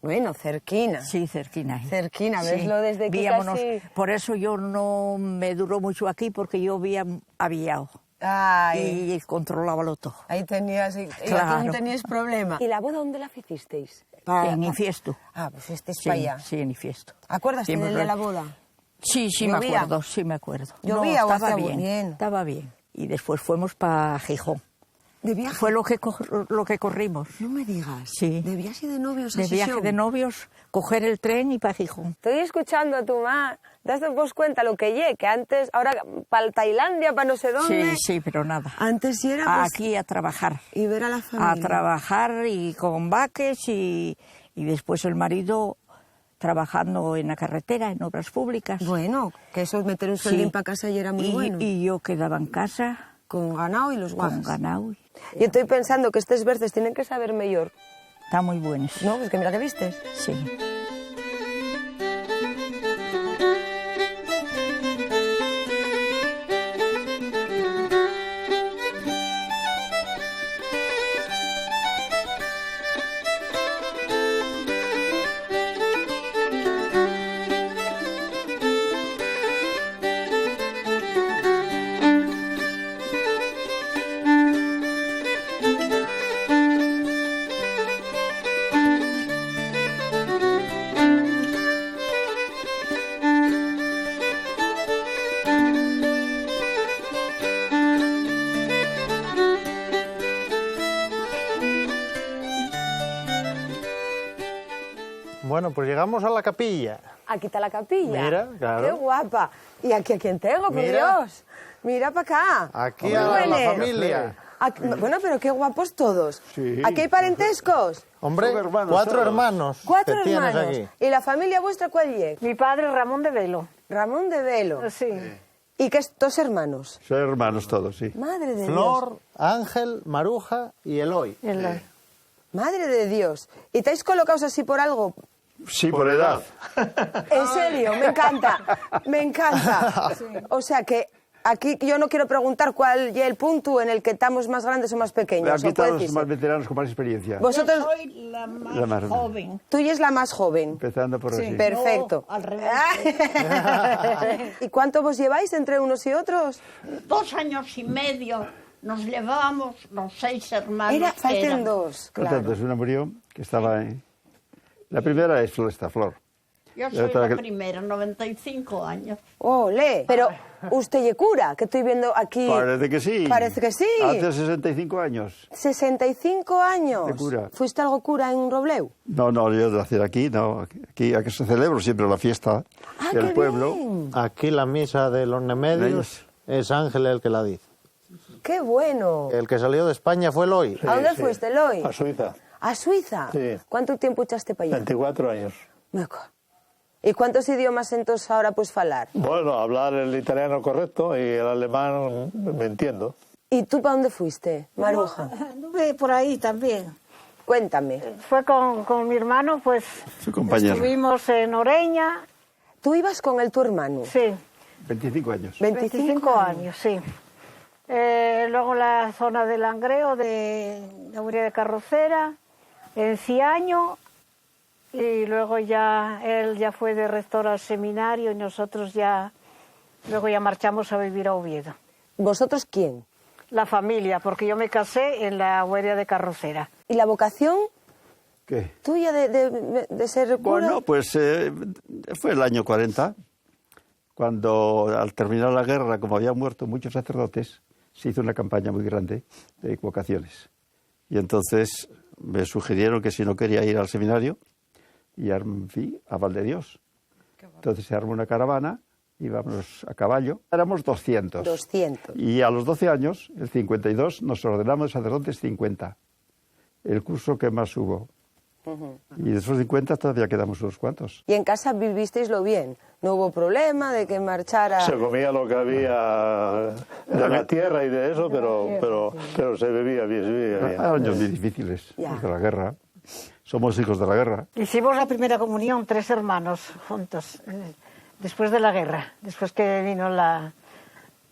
Bueno, cerquina. Sí, cerquina. Cerquina, Sí. veslo desde aquí Víamonos. casi... Por eso yo no me duró mucho aquí, porque yo vía a Villajo. Ay, Y controlábalo todo. ahí tenías... Y Claro. aquí no tenías problema. ¿Y la boda dónde la hicisteis? En Infiesto. Ah, pues este es Sí, para allá. sí, en Infiesto. ¿Acuerdas Siempre del día de lo- la boda? Sí, sí ¿Llovía? me acuerdo, sí me acuerdo. ¿Llovía o estaba hacía bien, bien? estaba bien. Y después fuimos para Gijón. ¿De viaje? Fue lo que corrimos. No me digas. Sí. ¿De viaje de novios a De viaje Sesión? de novios, coger el tren y para Gijón. Estoy escuchando a tu mamá. ¿Te vos cuenta lo que que antes, ahora para Tailandia, para no sé dónde? Sí, sí, pero nada. Antes sí era pues, Aquí a trabajar. y ver a la familia. A trabajar y con vaques y después el marido trabajando en la carretera, en obras públicas. Bueno, que eso es meter un sueldín para casa y era muy bueno. Y yo quedaba en casa. Con ganado y los guajes. Con ganado. Y estoy pensando que estos verdes tienen que saber mejor. Está muy buenos. No, pues que mira que vistes. Sí. Bueno, pues llegamos a la capilla. Aquí está la capilla. Mira, claro. Qué guapa. ¿Y aquí a quién tengo, por Mira. Dios? Mira para acá. Aquí ¿Cómo a la huele? familia. Aquí- bueno, pero qué guapos todos. Sí. ¿Aquí hay parentescos? Hombre, cuatro hermanos. Cuatro que tienes hermanos. aquí. ¿Y la familia vuestra cuál es? Mi padre Ramón de Velo. Ramón de Velo. Sí. ¿Y qué es? Dos hermanos. Son hermanos todos, sí. Madre de Dios. Flor, Ángel, Maruja y Eloy. Madre de Dios. ¿Y estáis colocados así por algo? Sí, por edad. En serio, me encanta. Me encanta. O sea que aquí yo no quiero preguntar cuál es el punto en el que estamos más grandes o más pequeños. Aquí ¿o puede están los decirse? más veteranos con más experiencia. Vosotros... soy la más, La más joven. Tú y es la más joven. Empezando por así. Perfecto. No, al revés. ¿Y cuánto vos lleváis entre unos y otros? 2 años y medio nos llevábamos los 6 hermanos. Era, que falten eran. dos, Por claro. tanto, una murió que estaba en... La primera es esta Flor. Yo La soy otra la que- primera, 95 años. Ole, pero usted es cura, que estoy viendo aquí. Parece que sí. Parece que sí. Hace 65 años. 65 años. De cura. ¿Fuiste algo cura en Robleu? No, yo de hacer aquí, no. Aquí se celebra siempre la fiesta del qué pueblo. bien. Aquí la misa de los remedios es Ángel el que la dice. ¡Qué bueno! El que salió de España fue Eloy. ¿A dónde fuiste, Eloy? A Suiza. ¿A Suiza? Sí. ¿Cuánto tiempo echaste para allá? 24 años. Meco. ¿Y cuántos idiomas entonces ahora puedes hablar? Bueno, hablar el italiano correcto y el alemán me entiendo. ¿Y tú para dónde fuiste, Maruja? Anduve por ahí también. Cuéntame. Fue con mi hermano, pues Su compañero. estuvimos en Oreña. ¿Tú ibas con él, tu hermano? Sí, 25 años. 25 años, sí. Luego la zona de Langreo, de Uría de Carrocera, en Ciaño Y luego ya él ya fue de rector al seminario y nosotros ya luego ya marchamos a vivir a Oviedo. ¿Vosotros quién? La familia, porque yo me casé en la huella de Carrocera. ¿Y la vocación ¿Qué? tuya de ser cura? Bueno, pues fue el año 40, cuando al terminar la guerra, como habían muerto muchos sacerdotes, se hizo una campaña muy grande de vocaciones. Y entonces me sugirieron que si no quería ir al seminario, y fui a Valdedios. Entonces se armó una caravana, íbamos a caballo, éramos 200. 200. Y a los 12 años, el 52, nos ordenamos sacerdotes 50. El curso que más hubo. Y de esos 50 todavía quedamos unos cuantos. ¿Y en casa vivisteislo bien? ¿No hubo problema de que marchara? Se comía lo que había de la tierra y de eso, pero se bebía bien. Se bebía bien. Años muy difíciles, de la guerra. Somos hijos de la guerra. Hicimos la primera comunión, 3 hermanos juntos, después de la guerra, después que vino la...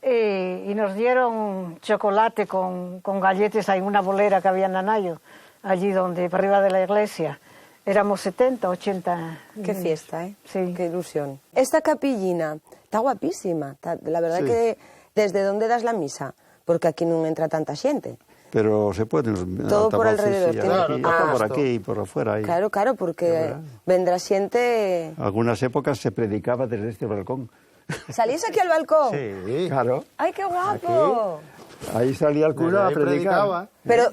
y nos dieron chocolate con galletas en una bolera que había en Anayo, allí donde, para arriba de la iglesia. Éramos 70, 80. Qué fiesta, ¿eh? Sí. Qué ilusión. Esta capillina está guapísima. La verdad Sí. que... ¿Desde dónde das la misa? Porque aquí no entra tanta gente. Pero se puede... Todo por alrededor. Aquí, por aquí y por afuera. Claro, porque vendrá gente... Algunas épocas se predicaba desde este balcón. ¿Salís aquí al balcón? Sí. Claro. ¡Ay, qué guapo! Ahí salía el cura a predicar. predicaba. Pero,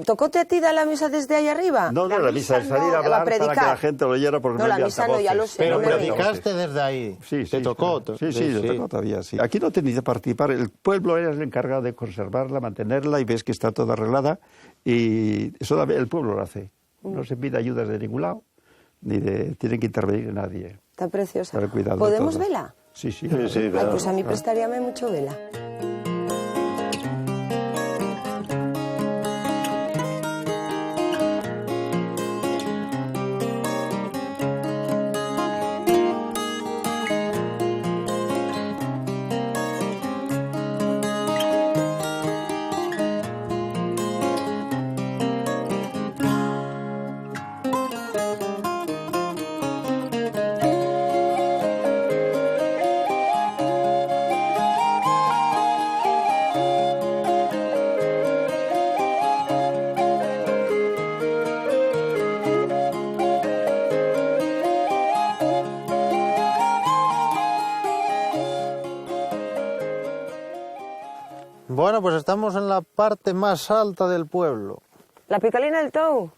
¿tocóte a ti dar la misa desde ahí arriba? No, la misa es salir a hablar para que la gente lo oyera porque No, no la había misa no, ya lo sé. Pero no me predicaste desde ahí. Sí, ¿Te tocó? Sí, te tocó todavía, sí. Aquí no tenéis que participar. El pueblo era el encargado de conservarla, mantenerla, y ves que está toda arreglada. Y eso el pueblo lo hace. No se pide ayudas de ningún lado, tienen que intervenir nadie. Está preciosa. Tener cuidado de ¿Podemos todo. verla? Sí. Ay, pues a mí prestaríame mucho vela. Bueno, pues estamos en la parte más alta del pueblo. ¿La Picalina del Tou?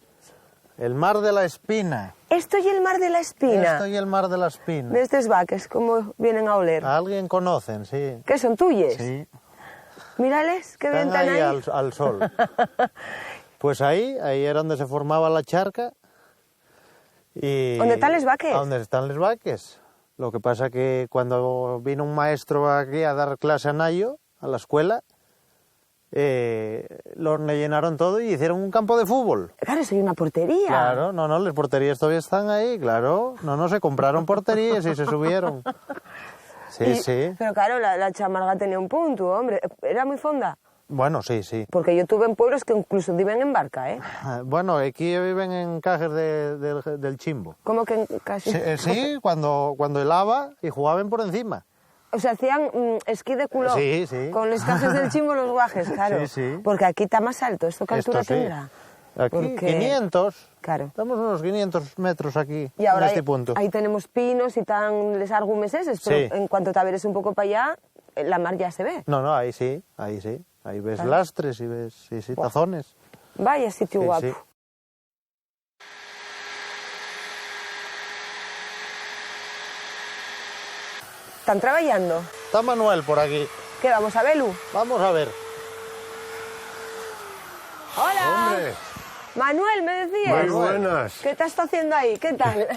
El Mar de la Espina. Esto y el Mar de la Espina. Esto y el Mar de la Espina. De estos vaques, ¿cómo vienen a oler? ¿A alguien conocen? Sí. ¿Qué son tuyes? Sí. Mírales, qué bien Están están ahí ahí. al sol. Pues ahí era donde se formaba la charca. Y ¿Dónde están les vaques? ¿A dónde están les vaques? Lo que pasa que cuando vino un maestro aquí a dar clase a Nayo, a la escuela, los rellenaron todo y hicieron un campo de fútbol. Claro, soy una portería. Claro, no, las porterías todavía están ahí, claro. No, se compraron porterías y se subieron. Sí, sí. Pero claro, la chamarga tenía un punto, hombre. Era muy fonda. Bueno, sí. Porque yo tuve en pueblos que incluso viven en barca, ¿eh? Bueno, aquí viven en cajes del Chimbo. ¿Cómo que casi? Sí, cuando helaba y jugaban por encima. O sea, hacían esquí de culo. Sí. Con los cajes del Chimbo los guajes, claro. Sí. Porque aquí está más alto. ¿Esto qué altura Esto sí. tendrá? Aquí, Porque- 500. Claro. Estamos unos 500 metros aquí, Y ahora en este punto. ahí tenemos pinos y tan les argumes eses, pero Sí. en cuanto te averes un poco para allá, la mar ya se ve. No, ahí sí. Ahí ves Claro. lastres y ves tazones. Vaya sitio Sí, guapo. sí. ¿Están trabajando? Está Manuel por aquí. ¿Qué, vamos a verlo? Vamos a ver. ¡Hola! Hombre. Manuel, me decías. Muy buenas. ¿Qué estás haciendo ahí? ¿Qué tal?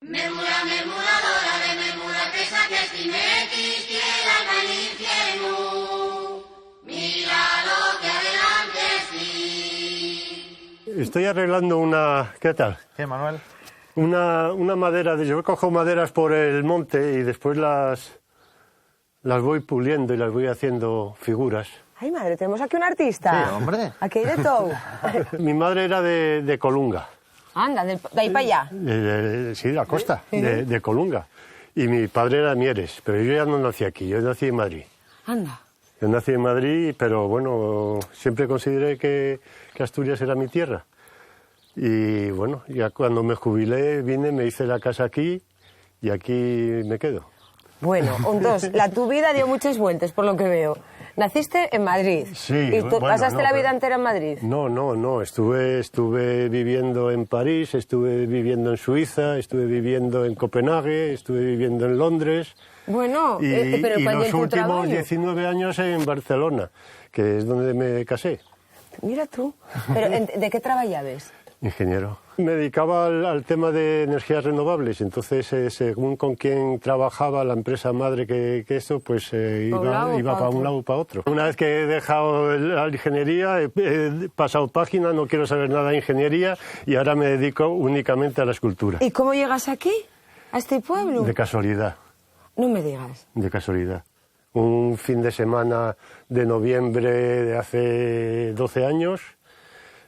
Mermura, mermuradora de mermuda, que saques tinetis, tierra al infierno. Mira lo que adelante sí. Estoy arreglando una... ¿Qué tal? ¿Qué, Manuel? Una madera. Yo cojo maderas por el monte y después las voy puliendo y las voy haciendo figuras. Ay, madre, tenemos aquí un artista. Sí, hombre. Aquí hay de todo. Mi madre era de Colunga. Anda, de ahí para allá. Sí, la costa, de Colunga. Y mi padre era de Mieres, pero yo ya no nací aquí, yo nací en Madrid. Anda. Yo nací en Madrid, pero bueno, siempre consideré que Asturias era mi tierra. Y bueno, ya cuando me jubilé vine, me hice la casa aquí y aquí me quedo. Bueno, tu vida dio muchas vueltas, por lo que veo. Naciste en Madrid. Sí. ¿Y tú pasaste la vida pero... entera en Madrid? No. Estuve viviendo en París, estuve viviendo en Suiza, estuve viviendo en Copenhague, estuve viviendo en Londres. Bueno, y pero los últimos 19 años en Barcelona, que es donde me casé. Mira tú. ¿Pero de qué trabajabas? Ingeniero. Me dedicaba al tema de energías renovables, entonces según con quién trabajaba la empresa madre que eso, pues iba para un lado o para otro. Una vez que he dejado la ingeniería, he pasado página, no quiero saber nada de ingeniería y ahora me dedico únicamente a la escultura. ¿Y cómo llegas aquí, a este pueblo? De casualidad. No me digas. De casualidad. Un fin de semana de noviembre de hace 12 años...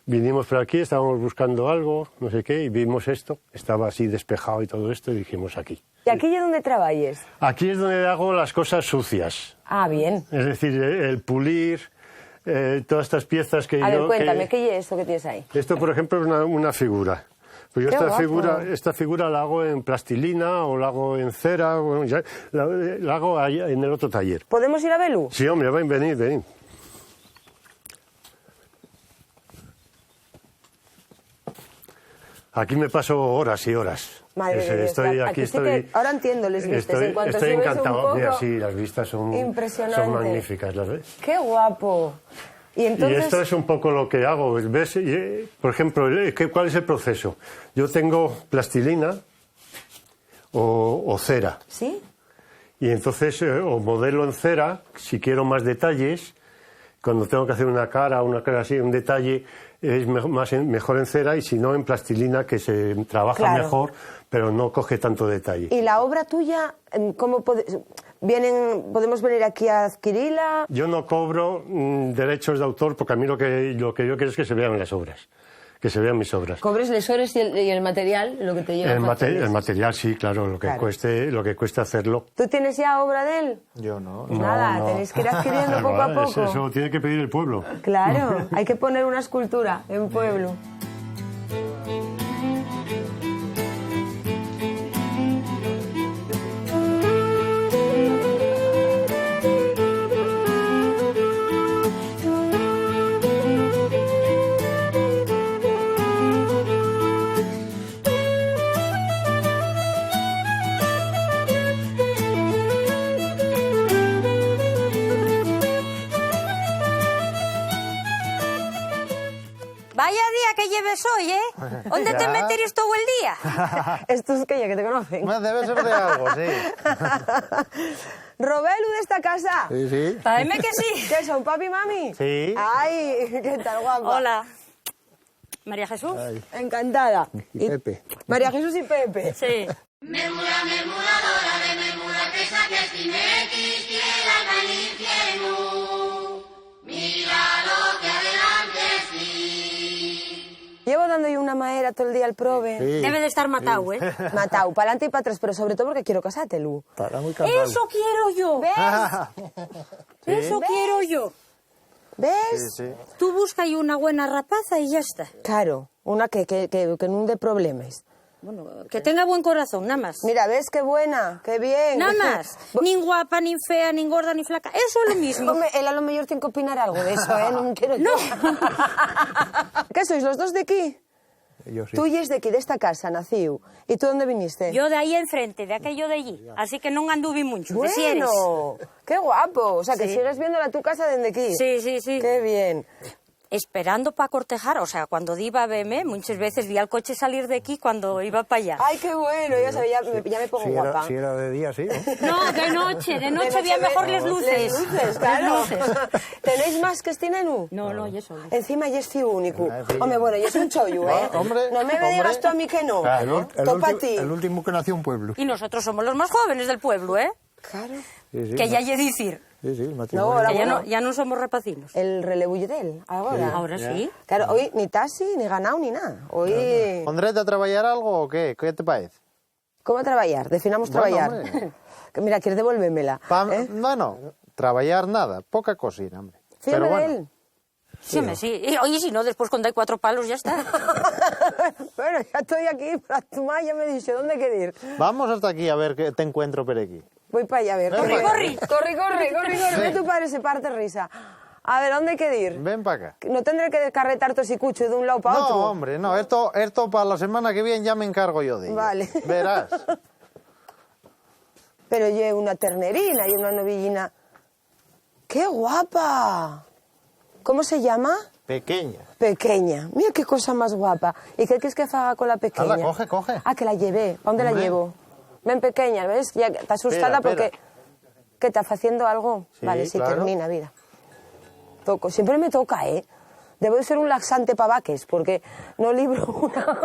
Vinimos por aquí, estábamos buscando algo, no sé qué, y vimos esto. Estaba así despejado y todo esto, y dijimos aquí. ¿Y aquí es donde trabajas? Aquí es donde hago las cosas sucias. Ah, bien. Es decir, el pulir, todas estas piezas que A ver, cuéntame, ¿qué es esto que tienes ahí? Esto, por ejemplo, es una figura. Pues yo esta figura la hago en plastilina o la hago en cera, bueno, ya, la hago ahí en el otro taller. ¿Podemos ir a verlo? Sí, hombre, venid. Aquí me paso horas y horas. Madre de Dios, ahora entiendo las vistas. En cuanto estoy subes encantado. un poco, Mira, sí, las vistas son magníficas. ¿Las ves? ¡Qué guapo! Y esto es un poco lo que hago. ¿Ves? Por ejemplo, ¿cuál es el proceso? Yo tengo plastilina o cera. ¿Sí? Y entonces, o modelo en cera, si quiero más detalles, cuando tengo que hacer una cara así, un detalle, es mejor en cera, y si no en plastilina, que se trabaja mejor, pero no coge tanto detalle. ¿Y la obra tuya, cómo podemos venir aquí a adquirirla? Yo no cobro derechos de autor, porque a mí lo que yo quiero es que se vean las obras, que se vean mis obras. ¿Cobres les horas y el material, lo que te lleva? El material, sí, claro, lo que cueste hacerlo. ¿Tú tienes ya obra de él? Yo no. Nada, tenéis que ir adquiriendo poco a poco. Eso tiene que pedir el pueblo. Claro, hay que poner una escultura en pueblo. Vaya día que lleves hoy, ¿eh? ¿Dónde te meterías todo el día? Estos que te conocen. Debe ser de algo, sí. ¿Robelu de esta casa? Sí. Dime que sí. ¿Qué son, papi y mami? Sí. Ay, ¿qué tal, guapa? Hola. ¿María Jesús? Ay. Encantada. Y Pepe. María Jesús y Pepe. Sí. Mermuradora de mermuda que saques tinequis, tierra al infierno. Mira lo que adelante sí. Llevo dando yo una maera todo el día al prove. Sí. Debe de estar matado, ¿eh? Matao, para adelante y para atrás, pero sobre todo porque quiero casarte, Lu. Estará muy cansado. Eso quiero yo. ¿Ves? Eso quiero yo. ¿Ves? Sí. Tú busca ahí una buena rapaza y ya está. Claro, una que no dé problemas. Bueno, que tenga buen corazón, nada más. Mira, ¿ves qué buena? ¡Qué bien! Nada más. Ni guapa, ni fea, ni gorda, ni flaca. Eso es lo mismo. Hombre, él a lo mejor tiene que opinar algo de eso, ¿eh? No quiero... No. ¿Qué sois, los dos de aquí? Yo sí. Tú y es de aquí, de esta casa, naciu. ¿Y tú dónde viniste? Yo de ahí enfrente, de aquello de allí. Así que no anduve mucho. De Sieres. Bueno, qué guapo. O sea, que Sí. sigues viéndola tu casa desde aquí. Sí. Qué bien. Esperando para cortejar, o sea, cuando iba a verme, muchas veces vi al coche salir de aquí cuando iba para allá. Ay, qué bueno. Ya sabía, ya me pongo guapa. Si era de día, sí, ¿no? No, de noche había mejor les luces. Les luces, claro. Les luces. ¿Tenéis más que este nenu? No, y eso. Encima ya es fiu único. Hombre, bueno, yo soy un chollo, ¿eh? Hombre, no me digas tú a mí que no. Claro, Topa a ti. el último que nació en pueblo. Y nosotros somos los más jóvenes del pueblo, ¿eh? Claro. Sí, sí, Que ya lle dicir. Sí, sí, el matrimonio. No, Que ya no somos rapacinos. El relevo del ahora. Ahora sí. Claro, hoy ni taxi, ni ganado, ni nada. Hoy... ¿Pondrete a trabajar algo o qué? ¿Qué te parece? ¿Cómo trabajar? Definamos trabajar. hombre. Que mira, quieres devolvérmela. Bueno, trabajar nada, poca cocina, hombre. Fíjame Pero de bueno. él. Sí, sí. Y, oye, si no, después cuando hay 4 palos ya está. Bueno, ya estoy aquí, pero tu madre ya me dice dónde quiero ir. Vamos hasta aquí a ver qué te encuentro por aquí. Voy para allá a ver. Ven Corre, para corre, acá. corre. Ve tu padre se parte risa. A ver, ¿dónde quiero ir? Ven para acá. No tendré que descarretar tosicucho de un lado para otro. No, hombre, no. Esto para la semana que viene ya me encargo yo de ello. Vale. Verás. Pero yo una ternerina y una novillina. ¡Qué guapa! ¿Cómo se llama? Pequeña. Pequeña. Mira qué cosa más guapa. ¿Y qué quieres que haga con la pequeña? Hala, coge. Ah, que la llevé. ¿A dónde la Hombre. llevo? Ven, pequeña, ¿ves? Ya está asustada Espera. porque... ¿Qué estás haciendo algo? Sí, vale, sí, claro. termina, vida. Toco. Siempre me toca, ¿eh? Debo de ser un laxante para vaques, porque no libro una...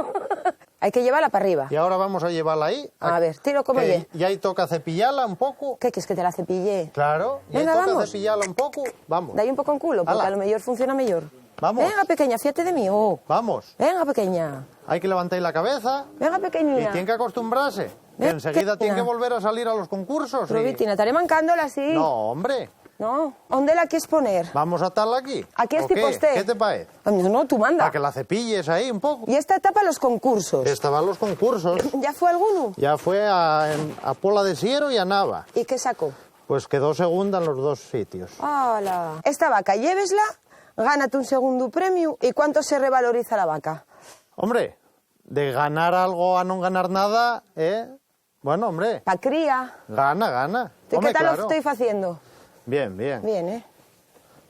Hay que llevarla para arriba. Y ahora vamos a llevarla ahí. A ver, tiro como que ye. ya ahí toca cepillarla un poco. ¿Qué quieres que te la cepille? Claro. Y ahí Venga, toca vamos. cepillarla un poco. Vamos. Dale un poco en culo, porque Ala. a lo mejor funciona mejor. Vamos. Venga, pequeña, fíjate de mí. Oh. Vamos. Venga, pequeña. Hay que levantar la cabeza. Venga, Y pequeñina. tiene que acostumbrarse. Que Ven, enseguida tiene que pequeña. volver a salir a los concursos. y- Provitina, estaré mancándola así. No, hombre. No. ¿Dónde la quieres poner? Vamos a atarla aquí. Aquí es ¿O tipo qué? usted. ¿Qué te parece? No, tú manda. Para que la cepilles ahí un poco. Y esta etapa los concursos. Estaban los concursos. ¿Ya fue alguno? Ya fue a Pola de Siero y a Nava. ¿Y qué sacó? Pues quedó segunda en los dos sitios. ¡Hala! Esta vaca, llévesla, gánate un segundo premio. ¿Y cuánto se revaloriza la vaca? Hombre, de ganar algo a no ganar nada, ¿eh? Bueno, hombre, Pa' cría. gana. ¿Y Hombre, qué tal claro. lo estoy haciendo? Bien. Bien, ¿eh?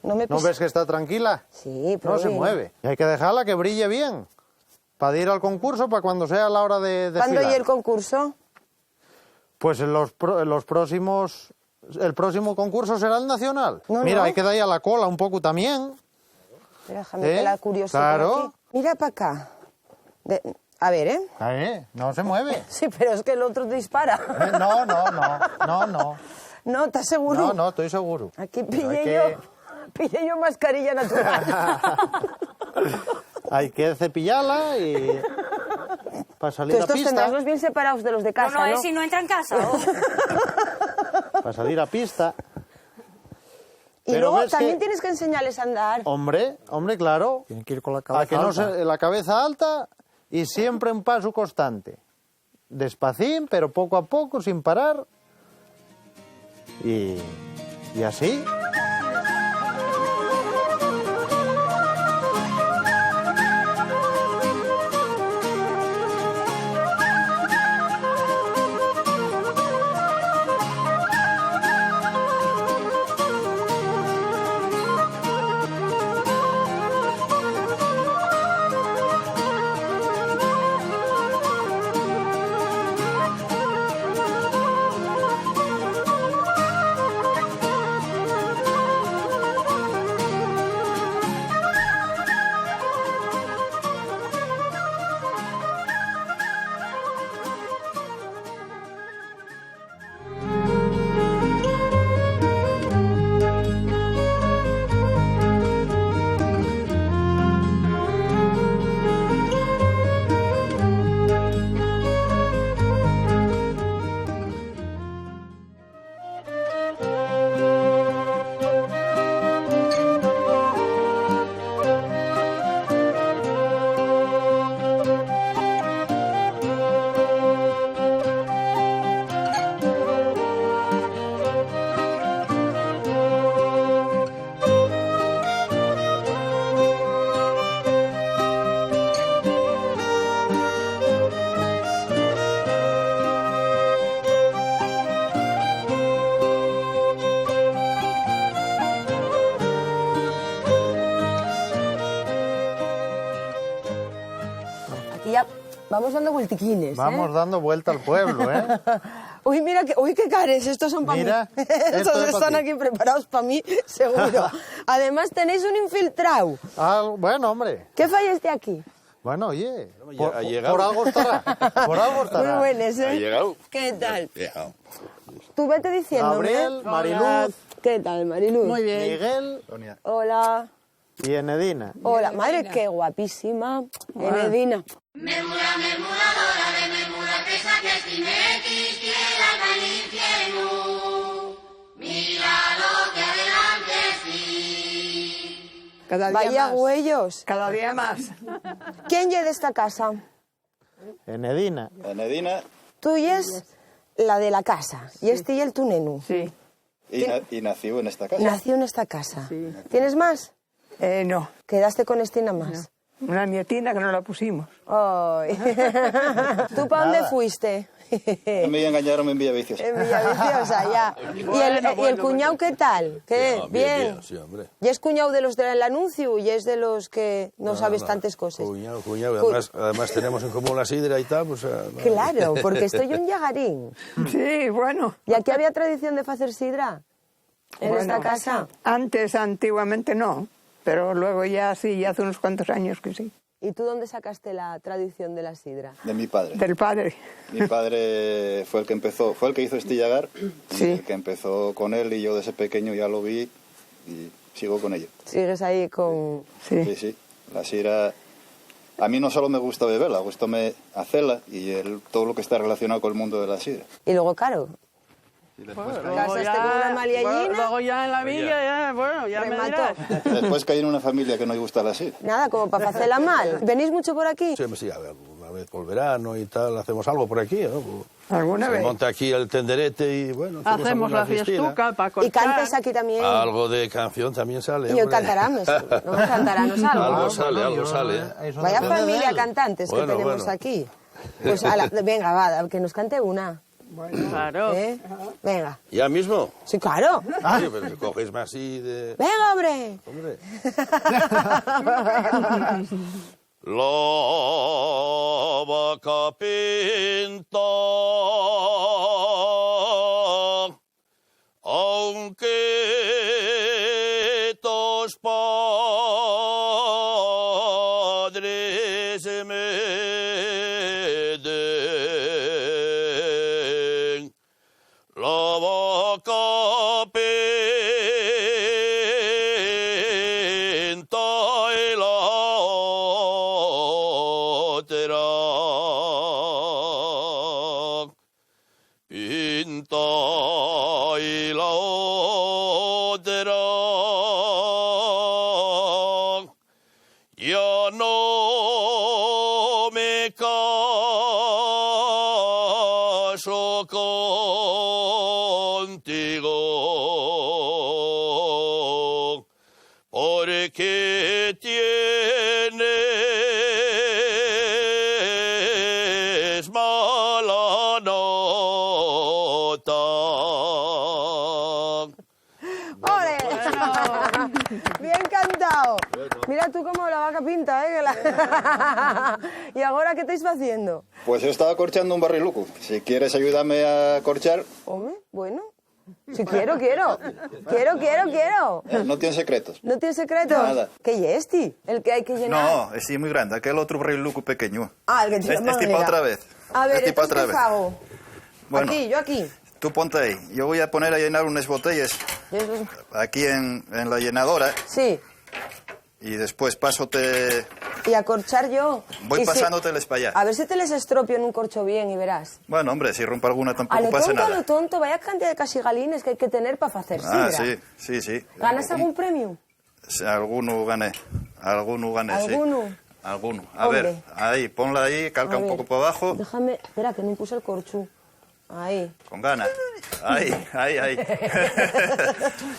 No me ¿No pisa- ves que está tranquila? Sí, pero No se bien. mueve. Y hay que dejarla que brille bien. Para ir al concurso, para cuando sea la hora de ¿Cuándo desfilar. y el concurso? Pues en los próximos... El próximo concurso será el nacional. No, Mira, no. hay que dar ahí a la cola un poco también. Déjame que la curiosidad Claro. por aquí. Mira para acá. A ver, ¿eh? No se mueve. Sí, pero es que el otro dispara. No. No, ¿estás seguro? No, estoy seguro. Aquí Hay pillé que- yo mascarilla natural. Hay que cepillarla y... Para Tú salir a estos pista. tendrás los bien separados de los de casa, No, ¿no? es si no entra en casa. Para salir a pista. Y Pero luego ves también que- tienes que enseñarles a andar. Hombre, claro. Tienen que ir con la A cabeza que no alta. la cabeza alta y siempre en paso constante. Despacín, pero poco a poco, sin parar. Y así. Aquí ya vamos dando vueltiquines, Vamos dando vuelta al pueblo, ¿eh? Uy, mira, uy, qué cares, estos son para mí. Mira, esto Estos es pa' están ti. aquí preparados para mí, seguro. Además tenéis un infiltrado. Bueno, hombre. ¿Qué falla este aquí? Bueno, oye, ha llegado. por algo estará. Por algo estará. Muy buenas, ¿eh? Ha llegado. ¿Qué tal? Llegado. Tú vete diciendo. Gabriel, Mariluz. ¿Qué tal, Mariluz? Muy bien. Miguel. Hola. Y Enedina. Hola. Madre, qué guapísima. Enedina. Memura, memuradora de memura, que saques timequis, quiera al infierno. Mira lo que adelante sí. Cada día Vaya más. huellos. Cada día más. ¿Quién llega de esta casa? Enedina. Enedina Tú y es la de la casa. Y este y el tu nenu. Sí. y nació en esta casa. Nació en esta casa. ¿Tienes más? No. ¿Quedaste con este nada más? Una nietina que no la pusimos. Ay. ¿Tú para dónde fuiste? Me engañaron en Villavicios. En Villaviciosa, ya. ¿Y el cuñado qué tal? ¿Qué? Bien. Sí, hombre. ¿Y es cuñado de los del anuncio y es de los que no sabes tantas cosas? Cuñado. Además tenemos en común la sidra y tal, pues... Claro, porque estoy en Llagarín. Sí, bueno. ¿Y aquí había tradición de hacer sidra? ¿En Bueno, esta casa? Antes, antiguamente no, pero luego ya sí, ya hace unos cuantos años que sí. ¿Y tú dónde sacaste la tradición de la sidra? De mi padre. Del padre. Mi padre fue el que empezó, fue el que hizo este llagar, Sí. el que empezó con él y yo desde pequeño ya lo vi y sigo con ello. Sigues ahí con... Sí, sí. La sidra, a mí no solo me gusta beberla, gusta hacerla y todo lo que está relacionado con el mundo de la sidra. Y luego, claro, Luego casaste ya- con una maliallina. Luego ya en la villa, ya, bueno, ya me dirás. Después caí en una familia que no le gusta la sidra. Nada, como para hacerla mal. ¿Venís mucho por aquí? Sí, a ver, una vez por verano y tal, hacemos algo por aquí, ¿no? ¿Alguna Se vez? monta aquí el tenderete y bueno... Hacemos la fiestuca para Y cortar. cantas aquí también. Algo de canción también sale. Y hoy hombre. cantaremos, ¿no? Cantaremos algo. Algo sale. Vaya familia cantantes que Bueno, tenemos bueno. aquí. Pues venga, va, que nos cante una. Claro. ¿Eh? Venga. ¿Ya mismo? Sí, claro. Sí, pues coges más así de... Venga, hombre. Hombre. La vaca pinta, aunque tus padres me den, la vaca pinta y la otra pinta y la otra ya no me caso contigo porque tienes mala nota. ¡Ole! Bien cantado. Mira tú cómo la vaca pinta, ¿eh? ¿Y ahora qué estáis haciendo? Pues yo estaba corchando un barriluco. Si quieres ayudarme a corchar, Hombre, bueno. Si quiero. no tiene secretos. ¿No tienes secretos? Nada. ¿Qué es este? El que hay que llenar. No, es muy grande. Aquel otro barriluco pequeño. Ah, el que tiene Este para otra vez. A ver, Este para ¿esto otra qué vez. hago? Bueno. Aquí, yo aquí. Tú ponte ahí. Yo voy a poner a llenar unas botellas aquí en la llenadora Sí, y después pásote... y a corchar yo. Voy Y si- pasándoteles para allá. A ver si te les estropio en un corcho bien y verás. Bueno, hombre, si rompe alguna A tampoco lo pasa tonto, nada. vaya cantidad de casigalines que hay que tener para hacer Ah, sidra. sí. ¿Ganas algún premio? Sí, alguno gané, sí. ¿Alguno? Alguno. A Hombre. ver, ahí, ponla ahí, calca A un ver. poco para abajo, Déjame, espera, que no puse el corcho. Ahí. con ganas. Ahí.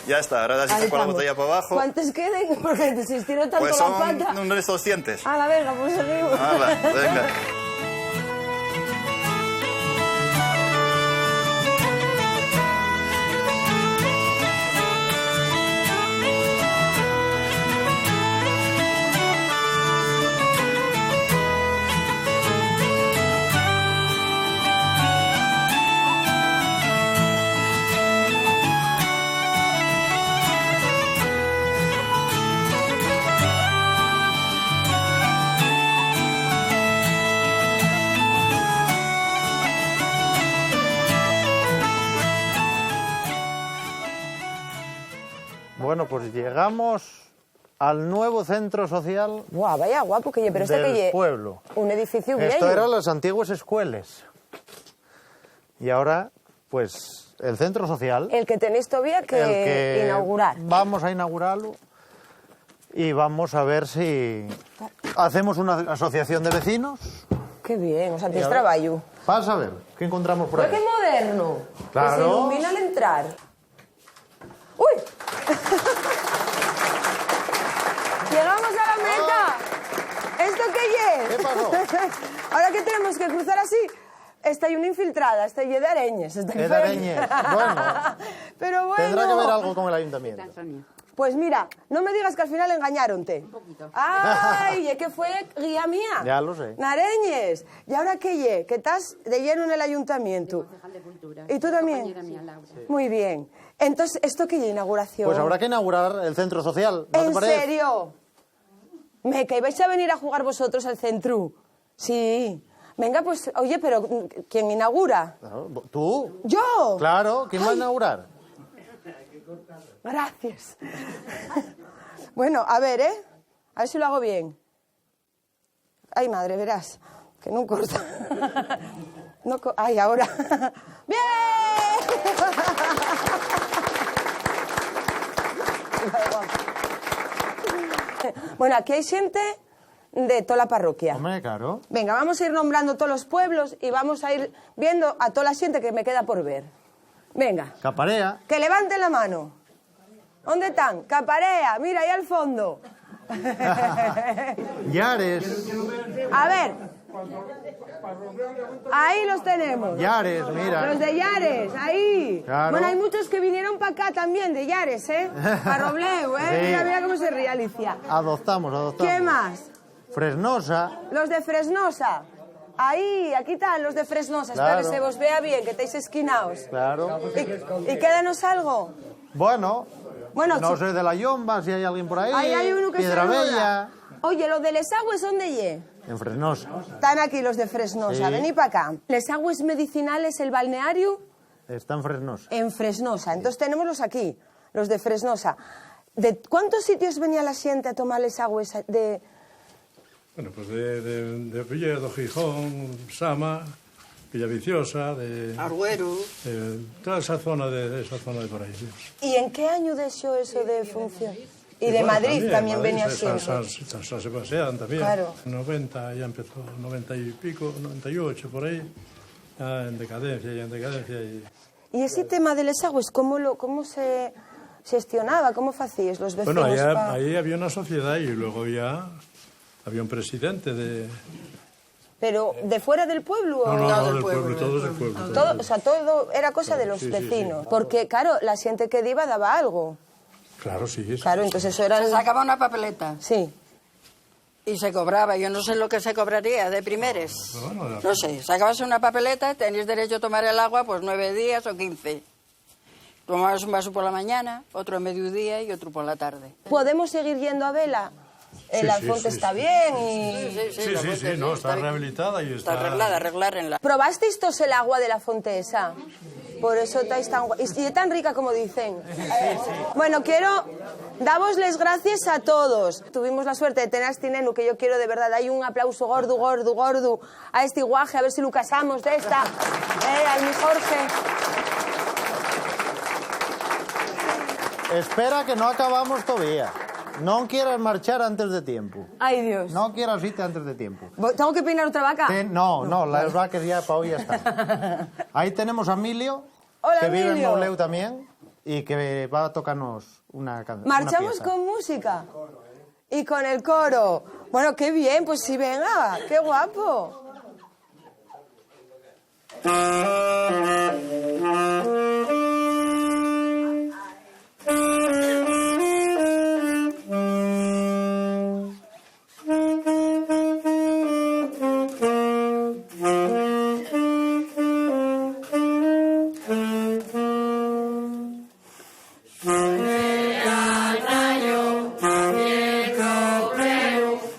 Ya está, ahora das Ahí con la estamos. botella para abajo. ¿Cuántos queden? Porque si estiro tanto Pues la son pata. unos 200. A la venga, pues seguimos. Hala, venga. Bueno, pues llegamos al nuevo centro social Guau, vaya guapo que lle, pero este que del lle pueblo. un edificio viejo. Esto eran las antiguas escuelas. Y ahora, pues, el centro social. El que tenéis todavía que, el que inaugurar. Vamos a inaugurarlo y vamos a ver si hacemos una asociación de vecinos. Qué bien, o sea, Y tienes ahora- trabajo. Vas a ver, ¿qué encontramos por Pero ahí? qué moderno. Claro. Que se ilumina al entrar. ¡Uy! ¡Llegamos a la meta! ¿Esto qué es? ¿Qué pasó? Ahora que tenemos que cruzar así, está ahí una infiltrada, está llena de areñas. Está De areñas, bueno. Pero bueno. Tendrá que ver algo con el ayuntamiento. Pues mira, no me digas que al final engañaronte. Un poquito. ¡Ay! ¿Y qué fue guía mía? Ya lo sé. Nareñes. ¿Y ahora qué lle? Que estás de lleno en el ayuntamiento. ¿Y tú también? Muy bien. Entonces, ¿esto qué lle? Inauguración. Pues habrá que inaugurar el centro social. ¿No te ¿En parece? serio? Que vais a venir a jugar vosotros al centro. Sí. Venga, pues, oye, pero ¿quién inaugura? Claro, ¿tú? ¿Yo? Claro, ¿quién va a inaugurar? Gracias. Bueno, a ver, ¿eh? A ver si lo hago bien. Ay, madre, verás, que no corta. No Ay, ahora. ¡Bien! Bueno, aquí hay gente de toda la parroquia. Hombre, claro. Venga, vamos a ir nombrando todos los pueblos y vamos a ir viendo a toda la gente que me queda por ver. Venga. Caparea. Que levanten la mano. ¿Dónde están? Caparea, mira, ahí al fondo. Yares. A ver. Ahí los tenemos. Yares, mira. Los de Yares, ahí. Claro. Bueno, hay muchos que vinieron para acá también, de Yares, ¿eh? A Robleu, ¿eh? Sí. Mira, mira cómo se ríe Alicia. Adoptamos. ¿Qué más? Fresnosa. Los de Fresnosa. Ahí, aquí están los de Fresnosa. Espera Claro. que se vos vea bien, que estáis esquinaos. Claro. ¿Y quédanos algo? Bueno, Bueno, no chi- sé de la Yomba, si hay alguien por ahí. Ahí hay uno que Piedra saluda. Bella. Oye, los de Les Agües, ¿dónde lle? En Fresnosa. Están aquí los de Fresnosa. Sí. Venid para acá. Les Agües Medicinales, el balneario, Está en Fresnosa. en Fresnosa. Entonces tenemos los aquí, los de Fresnosa. ¿De cuántos sitios venía la gente a tomar Les Agües de...? Bueno, pues de Oviedo, Gijón, Sama, Villaviciosa, de Arguero. toda esa zona de por ahí. Sí. ¿Y en qué año dejó eso de función? Y de Madrid también venía siempre. San Sebastián también. Claro. 90 ya empezó, 90 y pico, 98 por ahí. Ya en decadencia. ¿Y ese tema de Les Agües, cómo se gestionaba? ¿Cómo hacíais los vecinos? Bueno, pa- ahí había una sociedad y luego ya había un presidente de... ¿Pero de fuera del pueblo? o- No, del pueblo, todos del pueblo. Todo, o sea, todo era cosa de los Sí, sí, vecinos. sí. Porque, claro, la gente que iba daba algo. Claro, sí. Claro, entonces eso era... Se sacaba una papeleta. Sí. Y se cobraba. Yo no sé lo que se cobraría de primeres. Bueno, No sé. Sacabas una papeleta, tenías derecho a tomar el agua pues 9 días o 15. Tomabas un vaso por la mañana, otro a mediodía y otro por la tarde. ¿Podemos seguir yendo a vela? Sí, La sí, fuente sí, está sí. bien y... Sí, no, está rehabilitada y Está arreglada, arreglarla. ¿Probasteis todos el agua de la fuente esa? Por eso estáis tan... Y es tan rica como dicen. Bueno, quiero davosles gracias a todos. Tuvimos la suerte de tener a este neno, que yo quiero de verdad. Hay un aplauso gordo a este guaje, a ver si lo casamos de esta. Al mi Jorge. Espera que no acabamos todavía. No quieras marchar antes de tiempo. Ay, Dios. No quieras irte antes de tiempo. ¿Tengo que peinar otra vaca? No, las vacas ya para hoy ya están. Ahí tenemos a Emilio, Hola, que vive en Emilio. Mobleu también, y que va a tocarnos una canción. Marchamos con música. Y con el coro. Bueno, qué bien, pues sí, venga, qué guapo.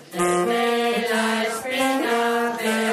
La espina de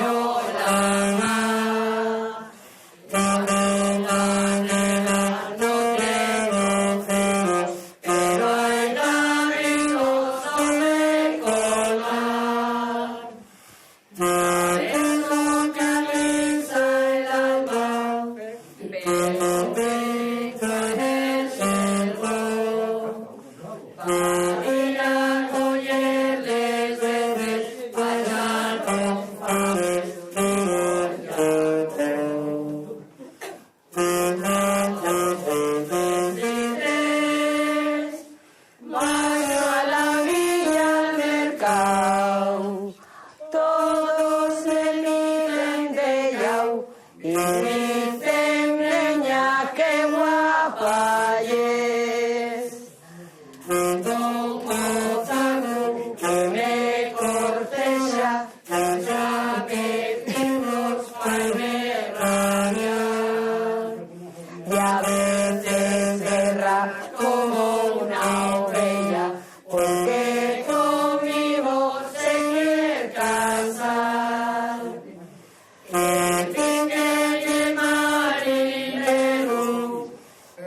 y dicen, leña, qué guapa es. Don Gonzalo, que me corteja, ya que tenemos palmeraña. Y a veces guerra como una oveja, porque conmigo se quiere casar. El pique marinero,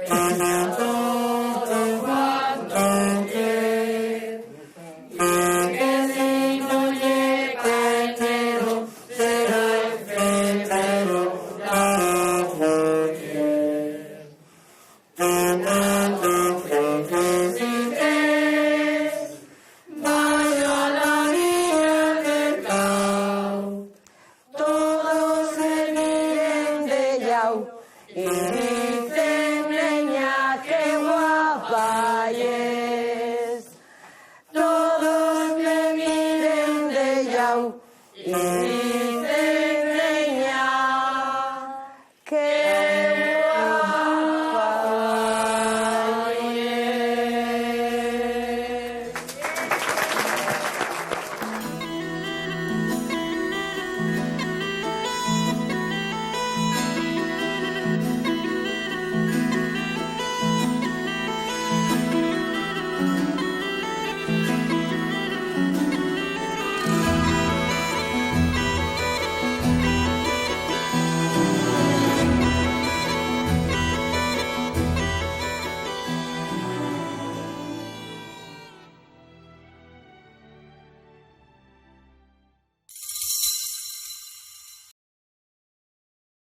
piensa todo cuanto quiere. Y que si no llega enero, será en febrero la mujer. Fernando Freires y tres, vaya la niña del Cau. Todos se miren de Yau y dicen, leña, qué guapa es. Todos me miren de Yau y dicen, leña, qué